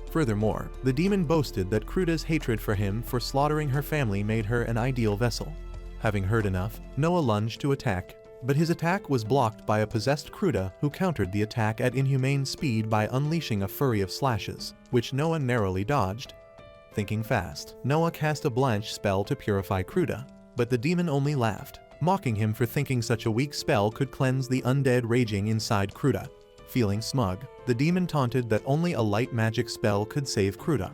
Furthermore, the demon boasted that Cruda's hatred for him for slaughtering her family made her an ideal vessel. Having heard enough, Noah lunged to attack, but his attack was blocked by a possessed Cruda who countered the attack at inhumane speed by unleashing a flurry of slashes, which Noah narrowly dodged. Thinking fast, Noah cast a blanch spell to purify Cruda, but the demon only laughed, mocking him for thinking such a weak spell could cleanse the undead raging inside Cruda. Feeling smug, the demon taunted that only a light magic spell could save Cruda.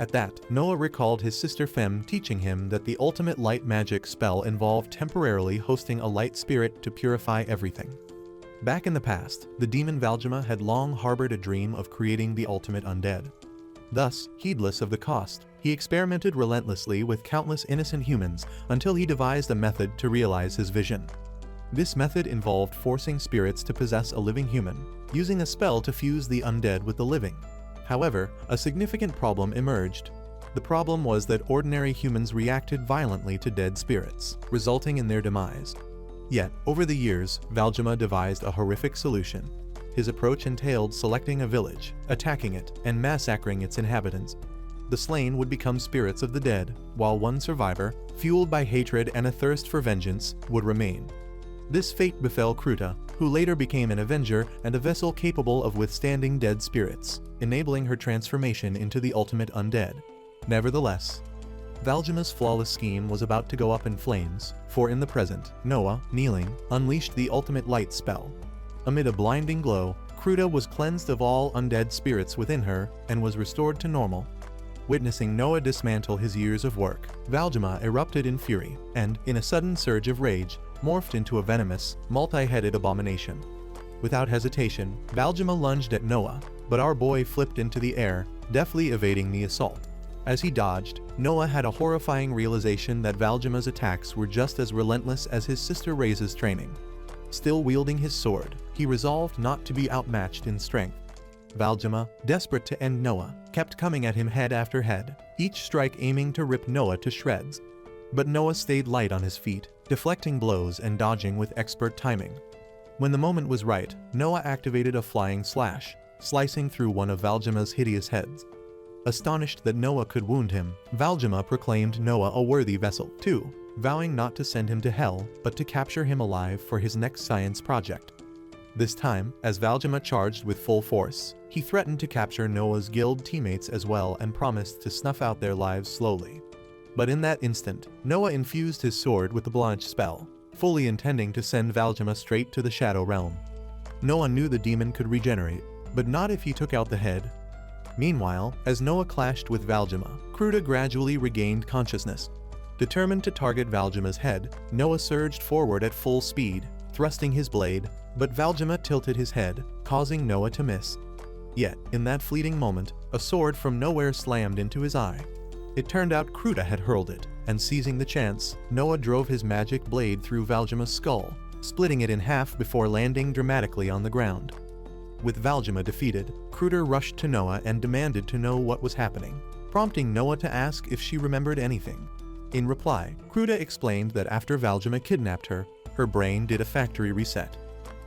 At that, Noah recalled his sister Fem teaching him that the ultimate light magic spell involved temporarily hosting a light spirit to purify everything. Back in the past, the demon Valjima had long harbored a dream of creating the ultimate undead. Thus, heedless of the cost, he experimented relentlessly with countless innocent humans until he devised a method to realize his vision. This method involved forcing spirits to possess a living human, using a spell to fuse the undead with the living. However, a significant problem emerged. The problem was that ordinary humans reacted violently to dead spirits, resulting in their demise. Yet, over the years, Valjima devised a horrific solution. His approach entailed selecting a village, attacking it, and massacring its inhabitants. The slain would become spirits of the dead, while one survivor, fueled by hatred and a thirst for vengeance, would remain. This fate befell Cruda, who later became an avenger and a vessel capable of withstanding dead spirits, enabling her transformation into the ultimate undead. Nevertheless, Valjima's flawless scheme was about to go up in flames, for in the present, Noah, kneeling, unleashed the ultimate light spell. Amid a blinding glow, Cruda was cleansed of all undead spirits within her and was restored to normal. Witnessing Noah dismantle his years of work, Valjima erupted in fury and, in a sudden surge of rage, morphed into a venomous, multi-headed abomination. Without hesitation, Valjima lunged at Noah, but our boy flipped into the air, deftly evading the assault. As he dodged, Noah had a horrifying realization that Valjima's attacks were just as relentless as his sister Raza's training. Still wielding his sword, he resolved not to be outmatched in strength. Valjima, desperate to end Noah, kept coming at him head after head, each strike aiming to rip Noah to shreds. But Noah stayed light on his feet, deflecting blows and dodging with expert timing. When the moment was right, Noah activated a flying slash, slicing through one of Valjima's hideous heads. Astonished that Noah could wound him, Valjima proclaimed Noah a worthy vessel, too, vowing not to send him to hell, but to capture him alive for his next science project. This time, as Valjima charged with full force, he threatened to capture Noah's guild teammates as well and promised to snuff out their lives slowly. But in that instant, Noah infused his sword with the Blanche spell, fully intending to send Valjima straight to the Shadow Realm. Noah knew the demon could regenerate, but not if he took out the head. Meanwhile, as Noah clashed with Valjima, Cruda gradually regained consciousness. Determined to target Valjima's head, Noah surged forward at full speed, thrusting his blade, but Valjima tilted his head, causing Noah to miss. Yet, in that fleeting moment, a sword from nowhere slammed into his eye. It turned out Cruda had hurled it, and seizing the chance, Noah drove his magic blade through Valjima's skull, splitting it in half before landing dramatically on the ground. With Valjima defeated, Cruda rushed to Noah and demanded to know what was happening, prompting Noah to ask if she remembered anything. In reply, Cruda explained that after Valjima kidnapped her, her brain did a factory reset.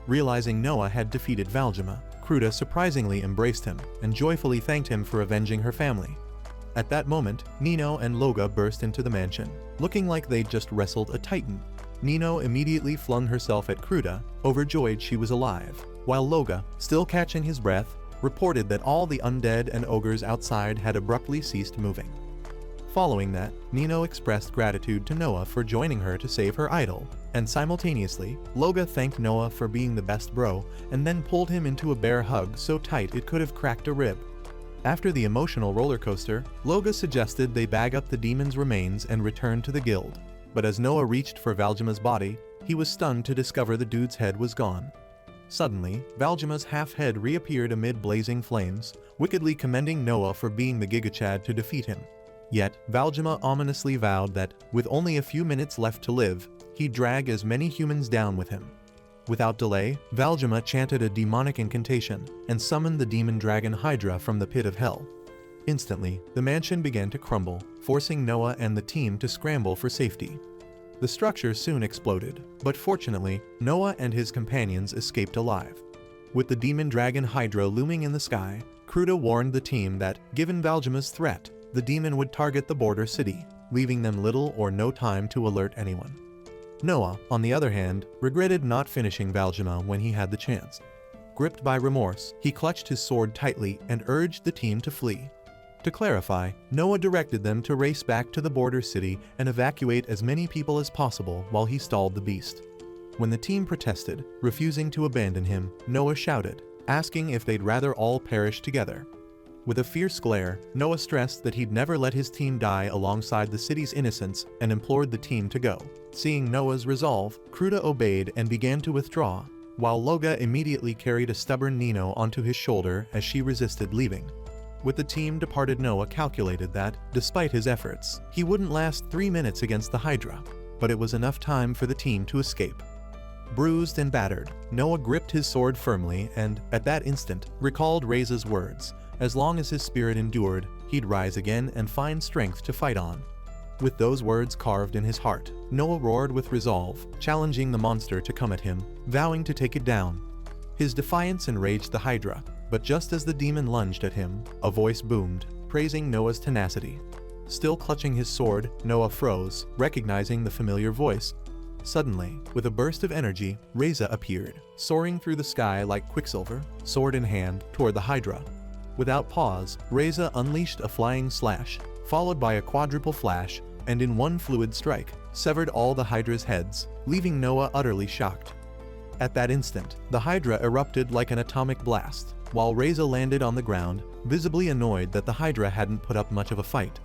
Realizing Noah had defeated Valjima, Cruda surprisingly embraced him and joyfully thanked him for avenging her family. At that moment, Nino and Loga burst into the mansion, looking like they'd just wrestled a titan. Nino immediately flung herself at Cruda, overjoyed she was alive, while Loga, still catching his breath, reported that all the undead and ogres outside had abruptly ceased moving. Following that, Nino expressed gratitude to Noah for joining her to save her idol, and simultaneously, Loga thanked Noah for being the best bro, and then pulled him into a bear hug so tight it could have cracked a rib. After the emotional roller coaster, Loga suggested they bag up the demon's remains and return to the guild. But as Noah reached for Valjima's body, he was stunned to discover the dude's head was gone. Suddenly, Valjima's half-head reappeared amid blazing flames, wickedly commending Noah for being the Gigachad to defeat him. Yet, Valjima ominously vowed that, with only a few minutes left to live, he'd drag as many humans down with him. Without delay, Valjima chanted a demonic incantation and summoned the demon dragon Hydra from the pit of hell. Instantly, the mansion began to crumble, forcing Noah and the team to scramble for safety. The structure soon exploded, but fortunately, Noah and his companions escaped alive. With the demon dragon Hydra looming in the sky, Cruda warned the team that, given Valjima's threat, the demon would target the border city, leaving them little or no time to alert anyone. Noah, on the other hand, regretted not finishing Valjima when he had the chance. Gripped by remorse, he clutched his sword tightly and urged the team to flee. To clarify, Noah directed them to race back to the border city and evacuate as many people as possible while he stalled the beast. When the team protested, refusing to abandon him, Noah shouted, asking if they'd rather all perish together. With a fierce glare, Noah stressed that he'd never let his team die alongside the city's innocents and implored the team to go. Seeing Noah's resolve, Cruda obeyed and began to withdraw, while Loga immediately carried a stubborn Nino onto his shoulder as she resisted leaving. With the team departed, Noah calculated that, despite his efforts, he wouldn't last 3 minutes against the Hydra, but it was enough time for the team to escape. Bruised and battered, Noah gripped his sword firmly and, at that instant, recalled Raza's words. As long as his spirit endured, he'd rise again and find strength to fight on. With those words carved in his heart, Noah roared with resolve, challenging the monster to come at him, vowing to take it down. His defiance enraged the Hydra, but just as the demon lunged at him, a voice boomed, praising Noah's tenacity. Still clutching his sword, Noah froze, recognizing the familiar voice. Suddenly, with a burst of energy, Raza appeared, soaring through the sky like quicksilver, sword in hand, toward the Hydra. Without pause, Raza unleashed a flying slash, followed by a quadruple flash, and in one fluid strike, severed all the Hydra's heads, leaving Noah utterly shocked. At that instant, the Hydra erupted like an atomic blast, while Raza landed on the ground, visibly annoyed that the Hydra hadn't put up much of a fight.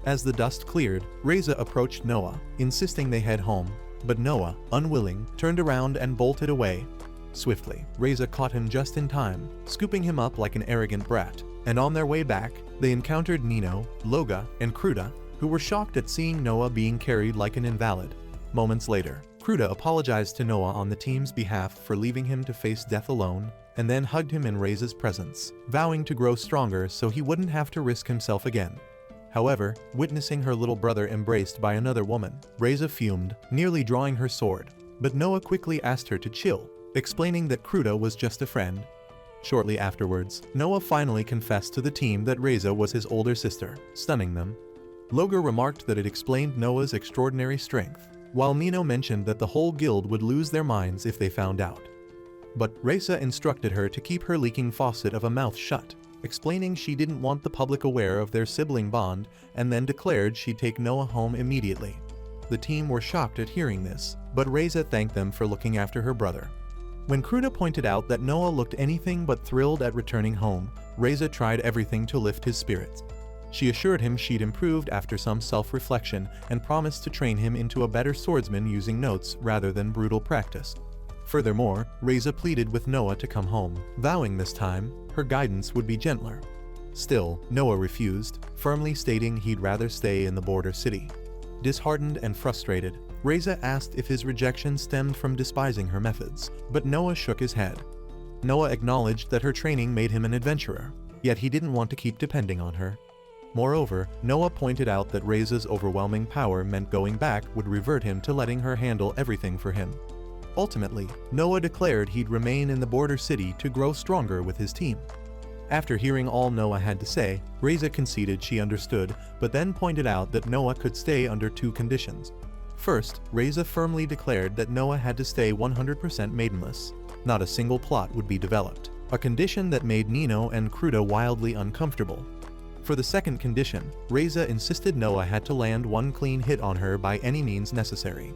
As the dust cleared, Raza approached Noah, insisting they head home, but Noah, unwilling, turned around and bolted away. Swiftly, Raza caught him just in time, scooping him up like an arrogant brat, and on their way back, they encountered Nino, Loga, and Cruda, who were shocked at seeing Noah being carried like an invalid. Moments later, Cruda apologized to Noah on the team's behalf for leaving him to face death alone, and then hugged him in Raza's presence, vowing to grow stronger so he wouldn't have to risk himself again. However, witnessing her little brother embraced by another woman, Raza fumed, nearly drawing her sword, but Noah quickly asked her to chill, explaining that Cruda was just a friend. Shortly afterwards, Noah finally confessed to the team that Raza was his older sister, stunning them. Loga remarked that it explained Noah's extraordinary strength, while Nino mentioned that the whole guild would lose their minds if they found out. But Raza instructed her to keep her leaking faucet of a mouth shut, explaining she didn't want the public aware of their sibling bond, and then declared she'd take Noah home immediately. The team were shocked at hearing this, but Raza thanked them for looking after her brother. When Cruda pointed out that Noah looked anything but thrilled at returning home, Raza tried everything to lift his spirits. She assured him she'd improved after some self-reflection and promised to train him into a better swordsman using notes rather than brutal practice. Furthermore, Raza pleaded with Noah to come home, vowing this time, her guidance would be gentler. Still, Noah refused, firmly stating he'd rather stay in the border city. Disheartened and frustrated, Raza asked if his rejection stemmed from despising her methods, but Noah shook his head. Noah acknowledged that her training made him an adventurer, yet he didn't want to keep depending on her. Moreover, Noah pointed out that Raza's overwhelming power meant going back would revert him to letting her handle everything for him. Ultimately, Noah declared he'd remain in the border city to grow stronger with his team. After hearing all Noah had to say, Raza conceded she understood, but then pointed out that Noah could stay under 2 conditions. First, Raza firmly declared that Noah had to stay 100% maidenless. Not a single plot would be developed, a condition that made Nino and Cruda wildly uncomfortable. For the second condition, Raza insisted Noah had to land 1 clean hit on her by any means necessary.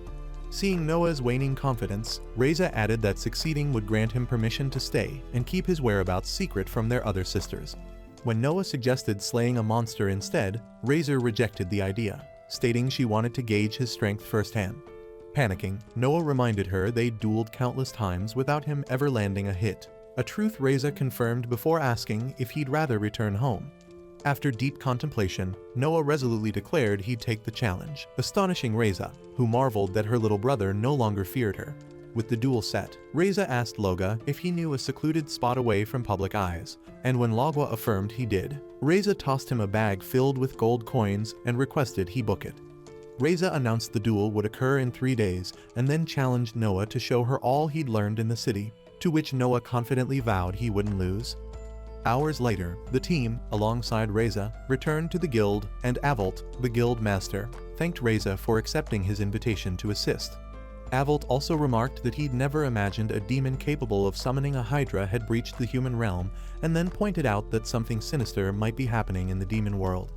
Seeing Noah's waning confidence, Raza added that succeeding would grant him permission to stay and keep his whereabouts secret from their other sisters. When Noah suggested slaying a monster instead, Raza rejected the idea, stating she wanted to gauge his strength firsthand. Panicking, Noah reminded her they'd dueled countless times without him ever landing a hit, a truth Raza confirmed before asking if he'd rather return home. After deep contemplation, Noah resolutely declared he'd take the challenge, astonishing Raza, who marveled that her little brother no longer feared her. With the duel set, Raza asked Loga if he knew a secluded spot away from public eyes, and when Loga affirmed he did, Raza tossed him a bag filled with gold coins and requested he book it. Raza announced the duel would occur in 3 days, and then challenged Noah to show her all he'd learned in the city, to which Noah confidently vowed he wouldn't lose. Hours later, the team, alongside Raza, returned to the guild, and Avolt, the guildmaster, thanked Raza for accepting his invitation to assist. Avolt also remarked that he'd never imagined a demon capable of summoning a hydra had breached the human realm, and then pointed out that something sinister might be happening in the demon world.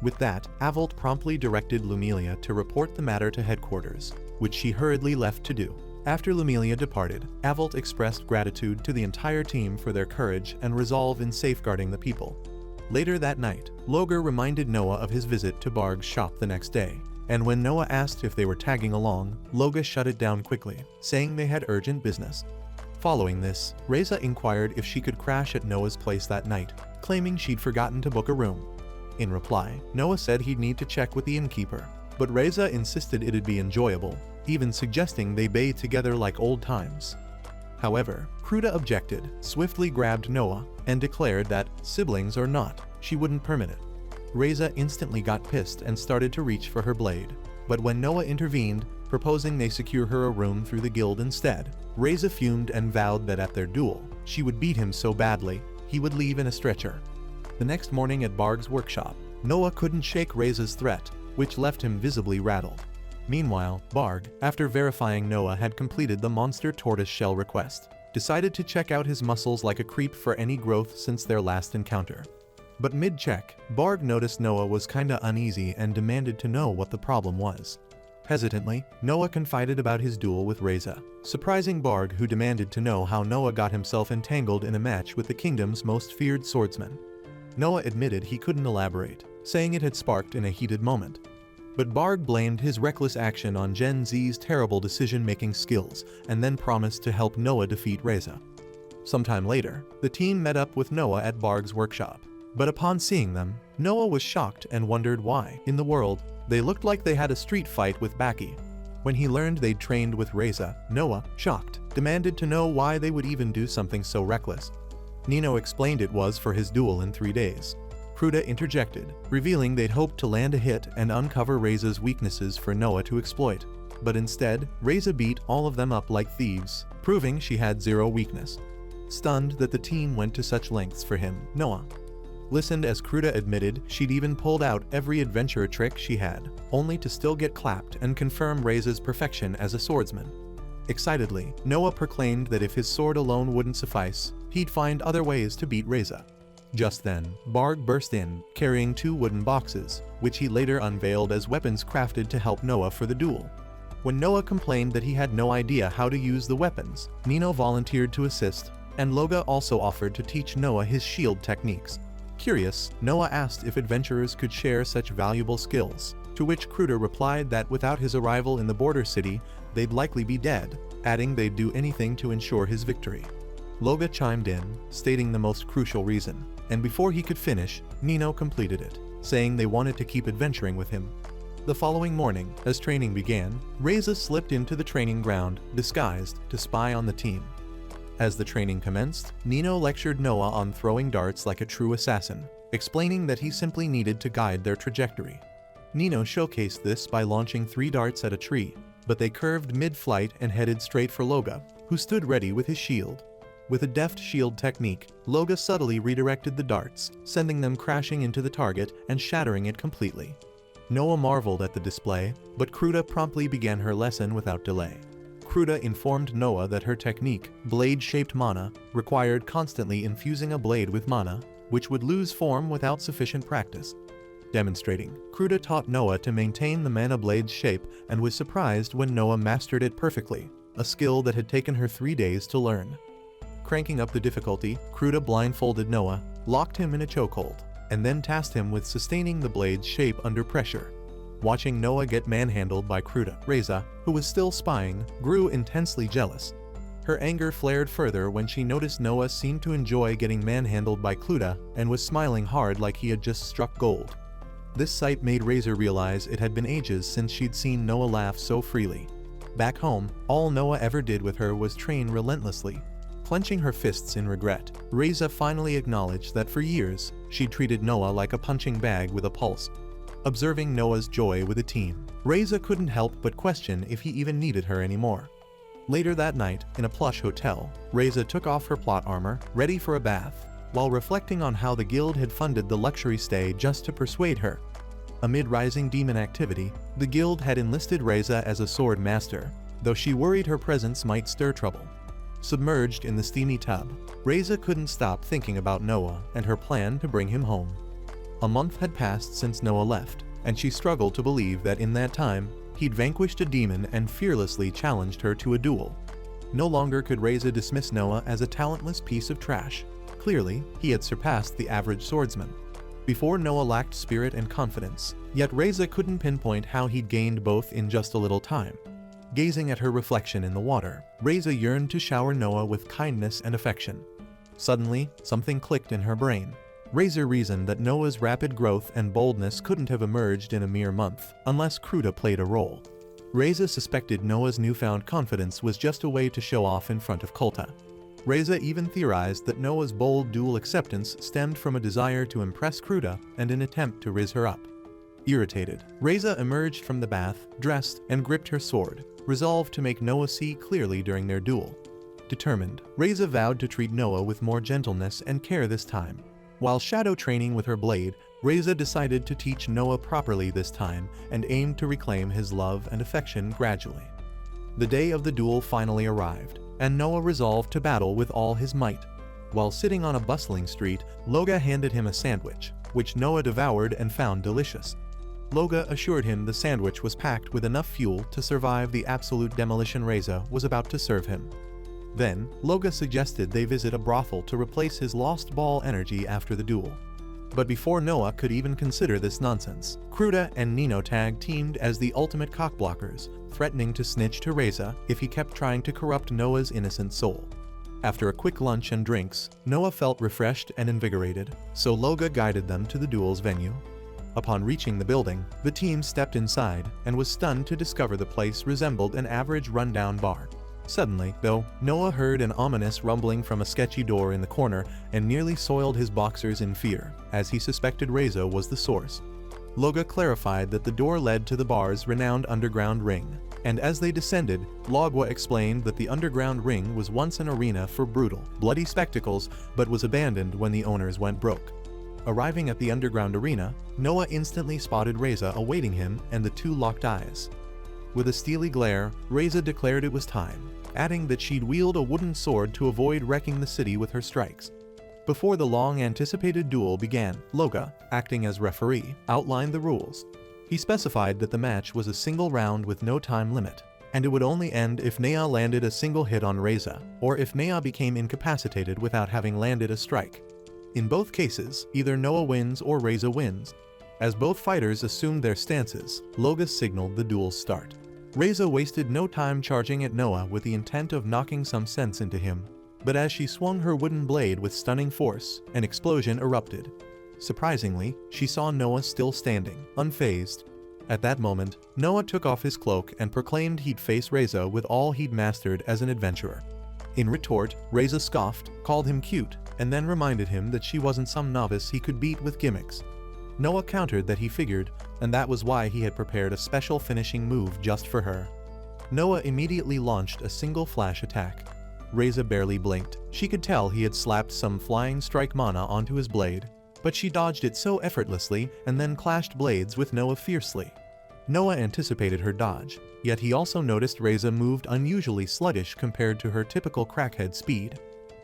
With that, Avolt promptly directed Lumilia to report the matter to headquarters, which she hurriedly left to do. After Lumilia departed, Avalt expressed gratitude to the entire team for their courage and resolve in safeguarding the people. Later that night, Logar reminded Noah of his visit to Barg's shop the next day, and when Noah asked if they were tagging along, Loga shut it down quickly, saying they had urgent business. Following this, Raza inquired if she could crash at Noah's place that night, claiming she'd forgotten to book a room. In reply, Noah said he'd need to check with the innkeeper, but Raza insisted it'd be enjoyable, even suggesting they bathe together like old times. However, Cruda objected, swiftly grabbed Noah, and declared that, siblings or not, she wouldn't permit it. Raza instantly got pissed and started to reach for her blade, but when Noah intervened, proposing they secure her a room through the guild instead, Raza fumed and vowed that at their duel, she would beat him so badly, he would leave in a stretcher. The next morning at Barg's workshop, Noah couldn't shake Raza's threat, which left him visibly rattled. Meanwhile, Barg, after verifying Noah had completed the monster tortoise shell request, decided to check out his muscles like a creep for any growth since their last encounter. But mid-check, Barg noticed Noah was kinda uneasy and demanded to know what the problem was. Hesitantly, Noah confided about his duel with Raza, surprising Barg, who demanded to know how Noah got himself entangled in a match with the kingdom's most feared swordsman. Noah admitted he couldn't elaborate, saying it had sparked in a heated moment. But Barg blamed his reckless action on Gen Z's terrible decision-making skills and then promised to help Noah defeat Raza. Sometime later, the team met up with Noah at Barg's workshop, but upon seeing them, Noah was shocked and wondered why, in the world, they looked like they had a street fight with Baki. When he learned they'd trained with Raza, Noah, shocked, demanded to know why they would even do something so reckless. Nino explained it was for his duel in 3 days. Cruda interjected, revealing they'd hoped to land a hit and uncover Raza's weaknesses for Noah to exploit. But instead, Raza beat all of them up like thieves, proving she had zero weakness. Stunned that the team went to such lengths for him, Noah listened as Cruda admitted she'd even pulled out every adventure trick she had, only to still get clapped and confirm Raza's perfection as a swordsman. Excitedly, Noah proclaimed that if his sword alone wouldn't suffice, he'd find other ways to beat Raza. Just then, Barg burst in, carrying 2 wooden boxes, which he later unveiled as weapons crafted to help Noah for the duel. When Noah complained that he had no idea how to use the weapons, Nino volunteered to assist, and Loga also offered to teach Noah his shield techniques. Curious, Noah asked if adventurers could share such valuable skills, to which Cruda replied that without his arrival in the border city, they'd likely be dead, adding they'd do anything to ensure his victory. Loga chimed in, stating the most crucial reason, and before he could finish, Nino completed it, saying they wanted to keep adventuring with him. The following morning, as training began, Raza slipped into the training ground, disguised, to spy on the team. As the training commenced, Nino lectured Noah on throwing darts like a true assassin, explaining that he simply needed to guide their trajectory. Nino showcased this by launching 3 darts at a tree, but they curved mid-flight and headed straight for Loga, who stood ready with his shield. With a deft shield technique, Loga subtly redirected the darts, sending them crashing into the target and shattering it completely. Noah marveled at the display, but Cruda promptly began her lesson without delay. Cruda informed Noah that her technique, blade-shaped mana, required constantly infusing a blade with mana, which would lose form without sufficient practice. Demonstrating, Cruda taught Noah to maintain the mana blade's shape and was surprised when Noah mastered it perfectly, a skill that had taken her 3 days to learn. Cranking up the difficulty, Cruda blindfolded Noah, locked him in a chokehold, and then tasked him with sustaining the blade's shape under pressure. Watching Noah get manhandled by Cruda, Raza, who was still spying, grew intensely jealous. Her anger flared further when she noticed Noah seemed to enjoy getting manhandled by Cruda and was smiling hard like he had just struck gold. This sight made Raza realize it had been ages since she'd seen Noah laugh so freely. Back home, all Noah ever did with her was train relentlessly. Clenching her fists in regret, Raza finally acknowledged that for years, she'd treated Noah like a punching bag with a pulse. Observing Noah's joy with the team, Raza couldn't help but question if he even needed her anymore. Later that night, in a plush hotel, Raza took off her plot armor, ready for a bath, while reflecting on how the guild had funded the luxury stay just to persuade her. Amid rising demon activity, the guild had enlisted Raza as a sword master, though she worried her presence might stir trouble. Submerged in the steamy tub, Raza couldn't stop thinking about Noah and her plan to bring him home. A month had passed since Noah left, and she struggled to believe that in that time, he'd vanquished a demon and fearlessly challenged her to a duel. No longer could Raza dismiss Noah as a talentless piece of trash. Clearly, he had surpassed the average swordsman. Before, Noah lacked spirit and confidence, yet Raza couldn't pinpoint how he'd gained both in just a little time. Gazing at her reflection in the water, Raza yearned to shower Noah with kindness and affection. Suddenly, something clicked in her brain. Raza reasoned that Noah's rapid growth and boldness couldn't have emerged in a mere month, unless Cruda played a role. Raza suspected Noah's newfound confidence was just a way to show off in front of Kulta. Raza even theorized that Noah's bold duel acceptance stemmed from a desire to impress Cruda and an attempt to riz her up. Irritated, Raza emerged from the bath, dressed, and gripped her sword, resolved to make Noah see clearly during their duel. Determined, Raza vowed to treat Noah with more gentleness and care this time. While shadow training with her blade, Raza decided to teach Noah properly this time and aimed to reclaim his love and affection gradually. The day of the duel finally arrived, and Noah resolved to battle with all his might. While sitting on a bustling street, Loga handed him a sandwich, which Noah devoured and found delicious. Loga assured him the sandwich was packed with enough fuel to survive the absolute demolition Raza was about to serve him. Then, Loga suggested they visit a brothel to replace his lost ball energy after the duel. But before Noah could even consider this nonsense, Cruda and Nino tag-teamed as the ultimate cockblockers, threatening to snitch to Raza if he kept trying to corrupt Noah's innocent soul. After a quick lunch and drinks, Noah felt refreshed and invigorated, so Loga guided them to the duel's venue. Upon reaching the building, the team stepped inside and was stunned to discover the place resembled an average rundown bar. Suddenly, though, Noah heard an ominous rumbling from a sketchy door in the corner and nearly soiled his boxers in fear, as he suspected Raza was the source. Loga clarified that the door led to the bar's renowned underground ring, and as they descended, Logwa explained that the underground ring was once an arena for brutal, bloody spectacles, but was abandoned when the owners went broke. Arriving at the underground arena, Noah instantly spotted Raza awaiting him, and the two locked eyes. With a steely glare, Raza declared it was time, adding that she'd wield a wooden sword to avoid wrecking the city with her strikes. Before the long-anticipated duel began, Loga, acting as referee, outlined the rules. He specified that the match was a single round with no time limit, and it would only end if Nea landed a single hit on Raza, or if Nea became incapacitated without having landed a strike. In both cases, either Noah wins or Raza wins. As both fighters assumed their stances, Loga signaled the duel's start. Raza wasted no time charging at Noah with the intent of knocking some sense into him, but as she swung her wooden blade with stunning force, an explosion erupted. Surprisingly, she saw Noah still standing, unfazed. At that moment, Noah took off his cloak and proclaimed he'd face Raza with all he'd mastered as an adventurer. In retort, Raza scoffed, called him cute, and then reminded him that she wasn't some novice he could beat with gimmicks. Noah countered that he figured, and that was why he had prepared a special finishing move just for her. Noah immediately launched a single flash attack. Raza barely blinked. She could tell he had slapped some flying strike mana onto his blade, but she dodged it so effortlessly and then clashed blades with Noah fiercely. Noah anticipated her dodge, yet he also noticed Raza moved unusually sluggish compared to her typical crackhead speed.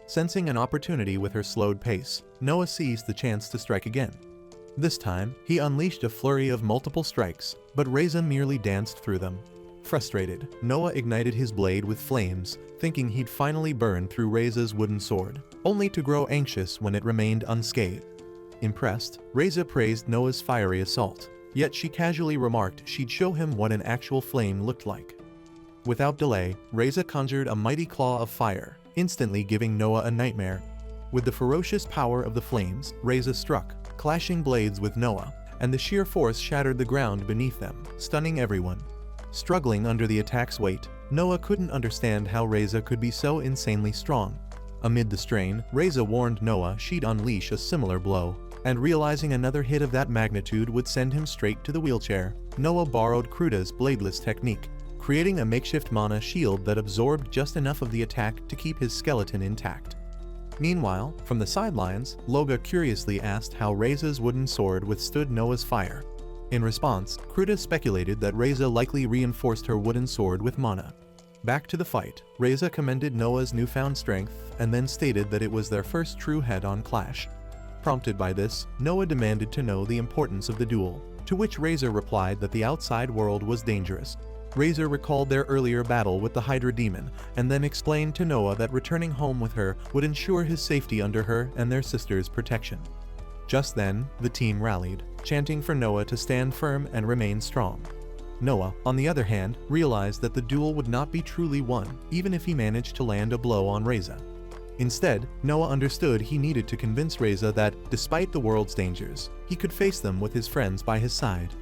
Sensing an opportunity with her slowed pace, Noah seized the chance to strike again. This time, he unleashed a flurry of multiple strikes, but Raza merely danced through them. Frustrated, Noah ignited his blade with flames, thinking he'd finally burn through Raza's wooden sword, only to grow anxious when it remained unscathed. Impressed, Raza praised Noah's fiery assault, yet she casually remarked she'd show him what an actual flame looked like. Without delay, Raza conjured a mighty claw of fire, instantly giving Noah a nightmare. With the ferocious power of the flames, Raza struck, clashing blades with Noah, and the sheer force shattered the ground beneath them, stunning everyone. Struggling under the attack's weight, Noah couldn't understand how Raza could be so insanely strong. Amid the strain, Raza warned Noah she'd unleash a similar blow, and realizing another hit of that magnitude would send him straight to the wheelchair, Noah borrowed Cruda's bladeless technique, creating a makeshift mana shield that absorbed just enough of the attack to keep his skeleton intact. Meanwhile, from the sidelines, Loga curiously asked how Raza's wooden sword withstood Noah's fire. In response, Cruda speculated that Raza likely reinforced her wooden sword with mana. Back to the fight, Raza commended Noah's newfound strength and then stated that it was their first true head-on clash. Prompted by this, Noah demanded to know the importance of the duel. to which Raza replied that the outside world was dangerous. Raza recalled their earlier battle with the Hydra demon, and then explained to Noah that returning home with her would ensure his safety under her and their sister's protection. Just then, the team rallied, chanting for Noah to stand firm and remain strong. Noah, on the other hand, realized that the duel would not be truly won, even if he managed to land a blow on Raza. Instead, Noah understood he needed to convince Raza that, despite the world's dangers, he could face them with his friends by his side.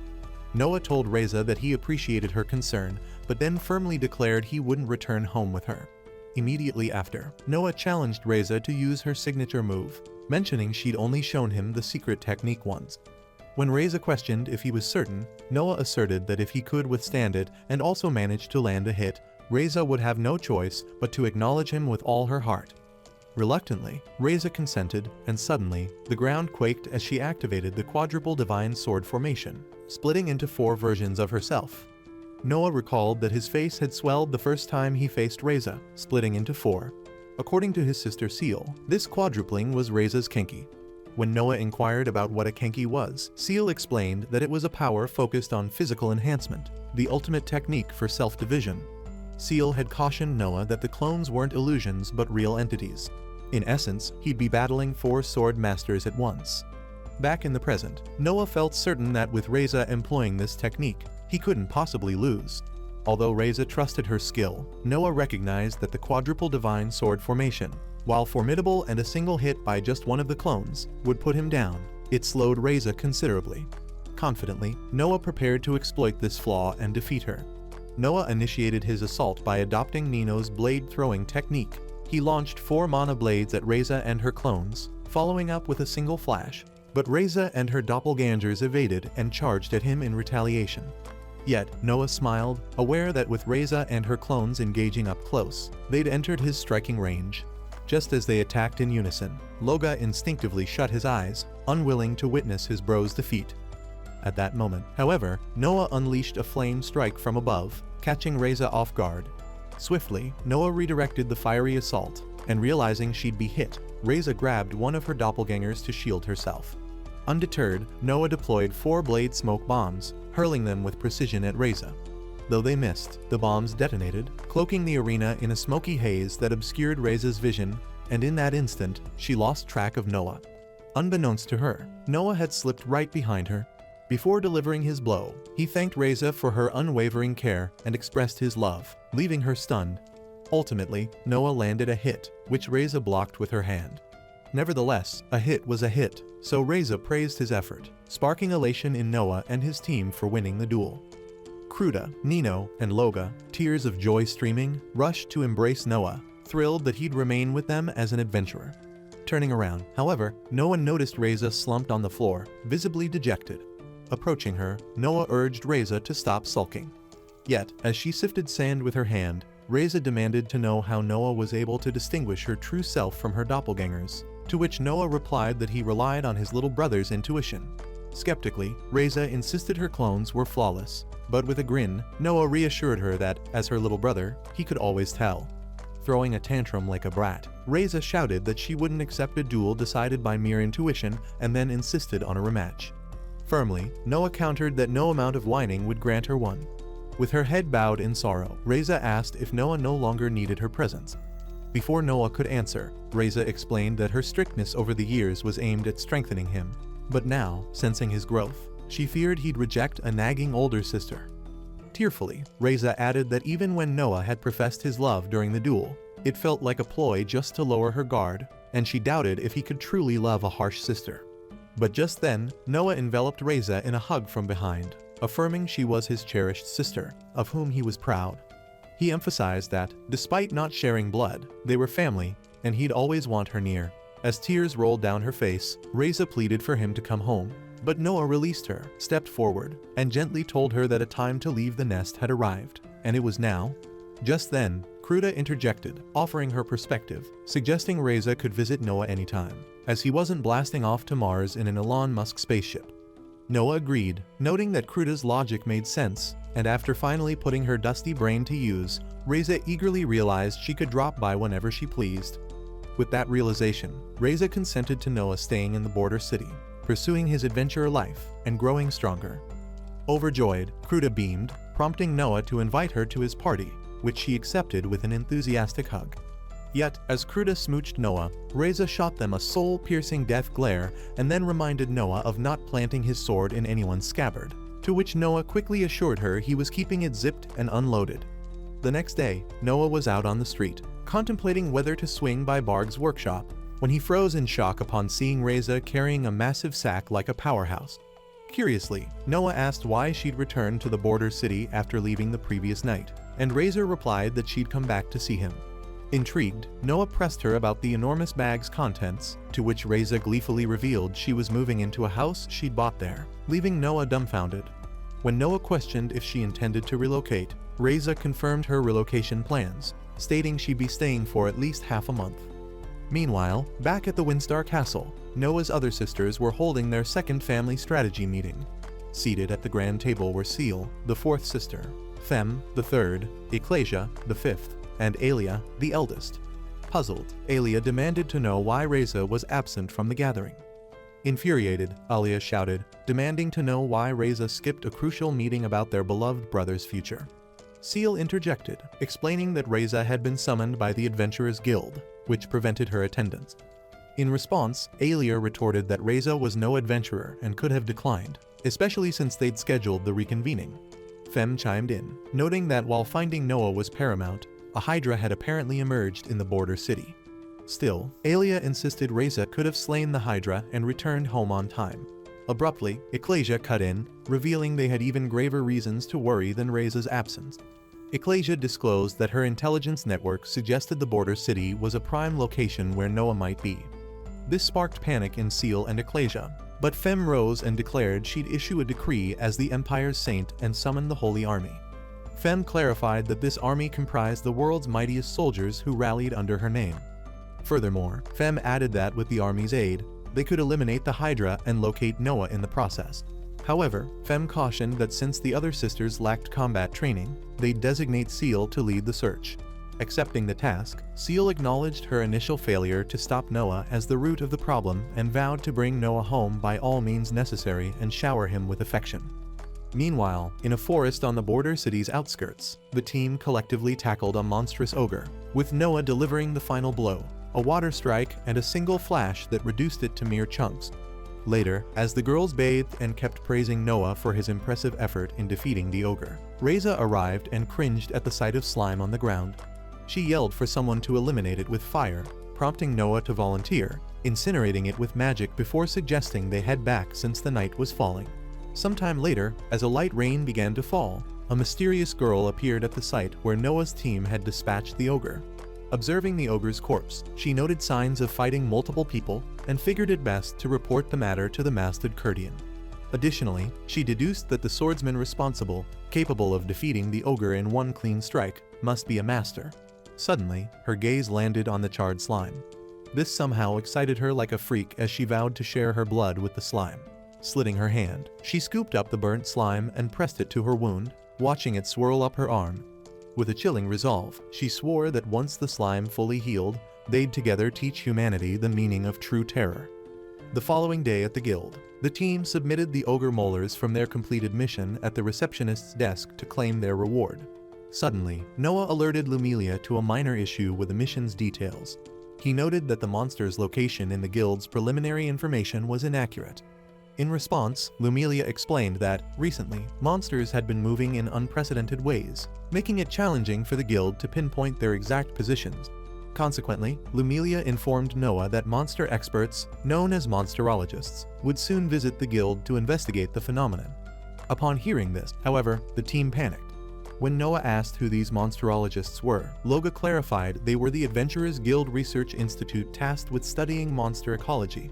Noah told Raza that he appreciated her concern, but then firmly declared he wouldn't return home with her. Immediately after, Noah challenged Raza to use her signature move, mentioning she'd only shown him the secret technique once. When Raza questioned if he was certain, Noah asserted that if he could withstand it and also managed to land a hit, Raza would have no choice but to acknowledge him with all her heart. Reluctantly, Raza consented, and suddenly, the ground quaked as she activated the quadruple divine sword formation, splitting into 4 versions of herself. Noah recalled that his face had swelled the first time he faced Raza, splitting into 4. According to his sister Seal, this quadrupling was Raza's Kenki. When Noah inquired about what a Kenki was, Seal explained that it was a power focused on physical enhancement, the ultimate technique for self-division. Seal had cautioned Noah that the clones weren't illusions but real entities. In essence, he'd be battling 4 sword masters at once. Back in the present, Noah felt certain that with Raza employing this technique, he couldn't possibly lose. Although Raza trusted her skill, Noah recognized that the quadruple divine sword formation, while formidable and a single hit by just one of the clones, would put him down. It slowed Raza considerably. Confidently, Noah prepared to exploit this flaw and defeat her. Noah initiated his assault by adopting Nino's blade-throwing technique. He launched 4 mana blades at Raza and her clones, following up with a single flash, but Raza and her doppelgangers evaded and charged at him in retaliation. Yet, Noah smiled, aware that with Raza and her clones engaging up close, they'd entered his striking range. Just as they attacked in unison, Loga instinctively shut his eyes, unwilling to witness his bro's defeat. At that moment, however, Noah unleashed a flame strike from above, catching Raza off guard. Swiftly, Noah redirected the fiery assault, and realizing she'd be hit, Raza grabbed one of her doppelgangers to shield herself. Undeterred, Noah deployed 4 blade smoke bombs, hurling them with precision at Raza. Though they missed, the bombs detonated, cloaking the arena in a smoky haze that obscured Raza's vision, and in that instant, she lost track of Noah. Unbeknownst to her, Noah had slipped right behind her. Before delivering his blow, he thanked Raza for her unwavering care and expressed his love, leaving her stunned. Ultimately, Noah landed a hit, which Raza blocked with her hand. Nevertheless, a hit was a hit, so Raza praised his effort, sparking elation in Noah and his team for winning the duel. Cruda, Nino, and Loga, tears of joy streaming, rushed to embrace Noah, thrilled that he'd remain with them as an adventurer. Turning around, however, Noah noticed Raza slumped on the floor, visibly dejected. Approaching her, Noah urged Raza to stop sulking. Yet, as she sifted sand with her hand, Raza demanded to know how Noah was able to distinguish her true self from her doppelgangers, to which Noah replied that he relied on his little brother's intuition. Skeptically, Raza insisted her clones were flawless, but with a grin, Noah reassured her that, as her little brother, he could always tell. Throwing a tantrum like a brat, Raza shouted that she wouldn't accept a duel decided by mere intuition and then insisted on a rematch. Firmly, Noah countered that no amount of whining would grant her one. With her head bowed in sorrow, Raza asked if Noah no longer needed her presence. Before Noah could answer, Raza explained that her strictness over the years was aimed at strengthening him. But now, sensing his growth, she feared he'd reject a nagging older sister. Tearfully, Raza added that even when Noah had professed his love during the duel, it felt like a ploy just to lower her guard, and she doubted if he could truly love a harsh sister. But just then, Noah enveloped Raza in a hug from behind, affirming she was his cherished sister, of whom he was proud. He emphasized that, despite not sharing blood, they were family, and he'd always want her near. As tears rolled down her face, Raza pleaded for him to come home, but Noah released her, stepped forward, and gently told her that a time to leave the nest had arrived, and it was now. Just then, Cruda interjected, offering her perspective, suggesting Raza could visit Noah anytime, as he wasn't blasting off to Mars in an Elon Musk spaceship. Noah agreed, noting that Cruda's logic made sense, and after finally putting her dusty brain to use, Raza eagerly realized she could drop by whenever she pleased. With that realization, Raza consented to Noah staying in the border city. pursuing his adventurer life and growing stronger. Overjoyed, Cruda beamed, prompting Noah to invite her to his party, which she accepted with an enthusiastic hug. Yet, as Cruda smooched Noah, Raza shot them a soul-piercing death glare and then reminded Noah of not planting his sword in anyone's scabbard, to which Noah quickly assured her he was keeping it zipped and unloaded. The next day, Noah was out on the street, contemplating whether to swing by Barg's workshop, when he froze in shock upon seeing Raza carrying a massive sack like a powerhouse. Curiously, Noah asked why she'd returned to the border city after leaving the previous night, and Raza replied that she'd come back to see him. Intrigued, Noah pressed her about the enormous bag's contents, to which Raza gleefully revealed she was moving into a house she'd bought there, leaving Noah dumbfounded. When Noah questioned if she intended to relocate, Raza confirmed her relocation plans, stating she'd be staying for at least half a month. Meanwhile, back at the Windstar Castle, Noah's other sisters were holding their second family strategy meeting. Seated at the grand table were Seal, the fourth sister, Fem, the third, Ecclesia, the fifth, and Alia, the eldest. Puzzled, Alia demanded to know why Raza was absent from the gathering. Infuriated, Alia shouted, demanding to know why Raza skipped a crucial meeting about their beloved brother's future. Seal interjected, explaining that Raza had been summoned by the Adventurers Guild, which prevented her attendance. In response, Alia retorted that Raza was no adventurer and could have declined, especially since they'd scheduled the reconvening. Fem chimed in, noting that while finding Noah was paramount, a hydra had apparently emerged in the border city. Still, Alia insisted Raza could have slain the hydra and returned home on time. Abruptly, Ecclesia cut in, revealing they had even graver reasons to worry than Raza's absence. Ecclesia disclosed that her intelligence network suggested the border city was a prime location where Noah might be. This sparked panic in Seal and Ecclesia, but Fem rose and declared she'd issue a decree as the Empire's saint and summon the Holy Army. Fem clarified that this army comprised the world's mightiest soldiers who rallied under her name. Furthermore, Fem added that with the army's aid, they could eliminate the Hydra and locate Noah in the process. However, Fem cautioned that since the other sisters lacked combat training, they'd designate Seal to lead the search. Accepting the task, Seal acknowledged her initial failure to stop Noah as the root of the problem and vowed to bring Noah home by all means necessary and shower him with affection. Meanwhile, in a forest on the border city's outskirts, the team collectively tackled a monstrous ogre, with Noah delivering the final blow, a water strike and a single flash that reduced it to mere chunks. Later, as the girls bathed and kept praising Noah for his impressive effort in defeating the ogre, Raza arrived and cringed at the sight of slime on the ground. She yelled for someone to eliminate it with fire, prompting Noah to volunteer, incinerating it with magic before suggesting they head back since the night was falling. Sometime later, as a light rain began to fall, a mysterious girl appeared at the site where Noah's team had dispatched the ogre. Observing the ogre's corpse, she noted signs of fighting multiple people and figured it best to report the matter to the masted Kurdian. Additionally, she deduced that the swordsman responsible, capable of defeating the ogre in one clean strike, must be a master. Suddenly, her gaze landed on the charred slime. This somehow excited her like a freak as she vowed to share her blood with the slime. Slitting her hand, she scooped up the burnt slime and pressed it to her wound, watching it swirl up her arm. With a chilling resolve, she swore that once the slime fully healed, they'd together teach humanity the meaning of true terror. The following day at the guild, the team submitted the ogre molars from their completed mission at the receptionist's desk to claim their reward. Suddenly, Noah alerted Lumilia to a minor issue with the mission's details. He noted that the monster's location in the guild's preliminary information was inaccurate. In response, Lumilia explained that, recently, monsters had been moving in unprecedented ways, making it challenging for the guild to pinpoint their exact positions. Consequently, Lumilia informed Noah that monster experts, known as monsterologists, would soon visit the guild to investigate the phenomenon. Upon hearing this, however, the team panicked. When Noah asked who these monsterologists were, Loga clarified they were the Adventurers Guild Research Institute tasked with studying monster ecology.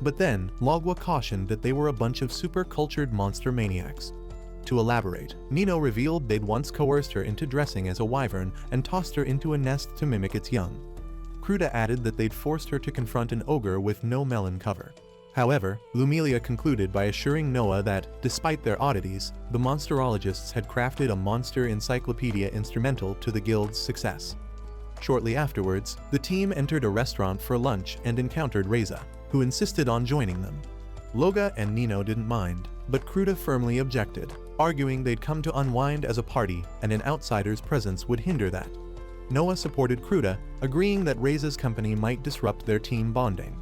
But then, Logwa cautioned that they were a bunch of super-cultured monster maniacs. To elaborate, Nino revealed they'd once coerced her into dressing as a wyvern and tossed her into a nest to mimic its young. Cruda added that they'd forced her to confront an ogre with no melon cover. However, Lumilia concluded by assuring Noah that, despite their oddities, the monsterologists had crafted a monster encyclopedia instrumental to the guild's success. Shortly afterwards, the team entered a restaurant for lunch and encountered Raza, who insisted on joining them. Loga and Nino didn't mind, but Cruda firmly objected, arguing they'd come to unwind as a party and an outsider's presence would hinder that. Noah supported Cruda, agreeing that Raza's company might disrupt their team bonding.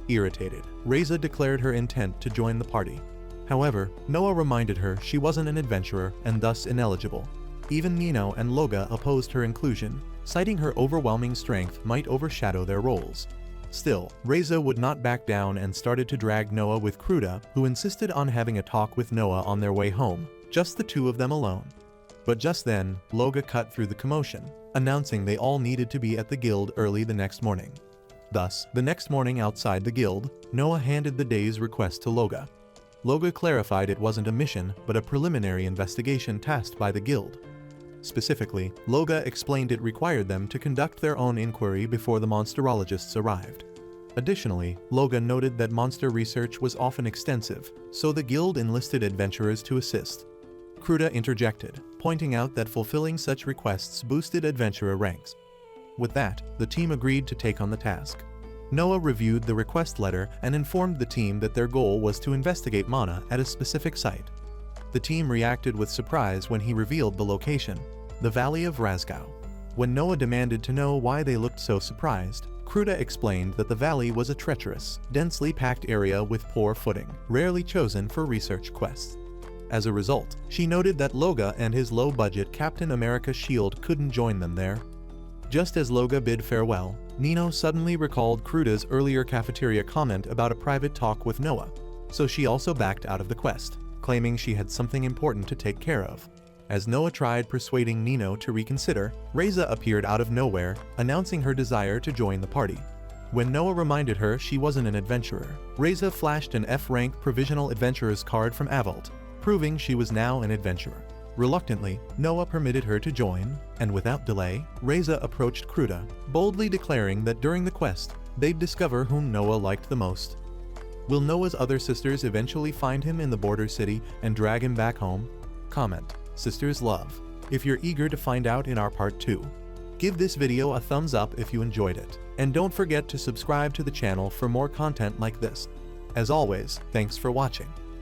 Irritated, Raza declared her intent to join the party. However, Noah reminded her she wasn't an adventurer and thus ineligible. Even Nino and Loga opposed her inclusion, citing her overwhelming strength might overshadow their roles. Still, Raza would not back down and started to drag Noah with Cruda, who insisted on having a talk with Noah on their way home, just the two of them alone. But just then, Loga cut through the commotion, announcing they all needed to be at the guild early the next morning. Thus, the next morning outside the guild, Noah handed the day's request to Loga. Loga clarified it wasn't a mission but a preliminary investigation tasked by the guild. Specifically, Loga explained it required them to conduct their own inquiry before the monsterologists arrived. Additionally, Loga noted that monster research was often extensive, so the guild enlisted adventurers to assist. Cruda interjected, pointing out that fulfilling such requests boosted adventurer ranks. With that, the team agreed to take on the task. Noah reviewed the request letter and informed the team that their goal was to investigate mana at a specific site. The team reacted with surprise when he revealed the location, the Valley of Razgau. When Noah demanded to know why they looked so surprised, Cruda explained that the valley was a treacherous, densely packed area with poor footing, rarely chosen for research quests. As a result, she noted that Loga and his low-budget Captain America shield couldn't join them there. Just as Loga bid farewell, Nino suddenly recalled Cruda's earlier cafeteria comment about a private talk with Noah, so she also backed out of the quest, claiming she had something important to take care of. As Noah tried persuading Nino to reconsider, Raza appeared out of nowhere, announcing her desire to join the party. When Noah reminded her she wasn't an adventurer, Raza flashed an F-rank provisional adventurer's card from Avalt, proving she was now an adventurer. Reluctantly, Noah permitted her to join, and without delay, Raza approached Cruda, boldly declaring that during the quest, they'd discover whom Noah liked the most. Will Noah's other sisters eventually find him in the border city and drag him back home? Comment, sisters love, if you're eager to find out in our part 2. Give this video a thumbs up if you enjoyed it, and don't forget to subscribe to the channel for more content like this. As always, thanks for watching.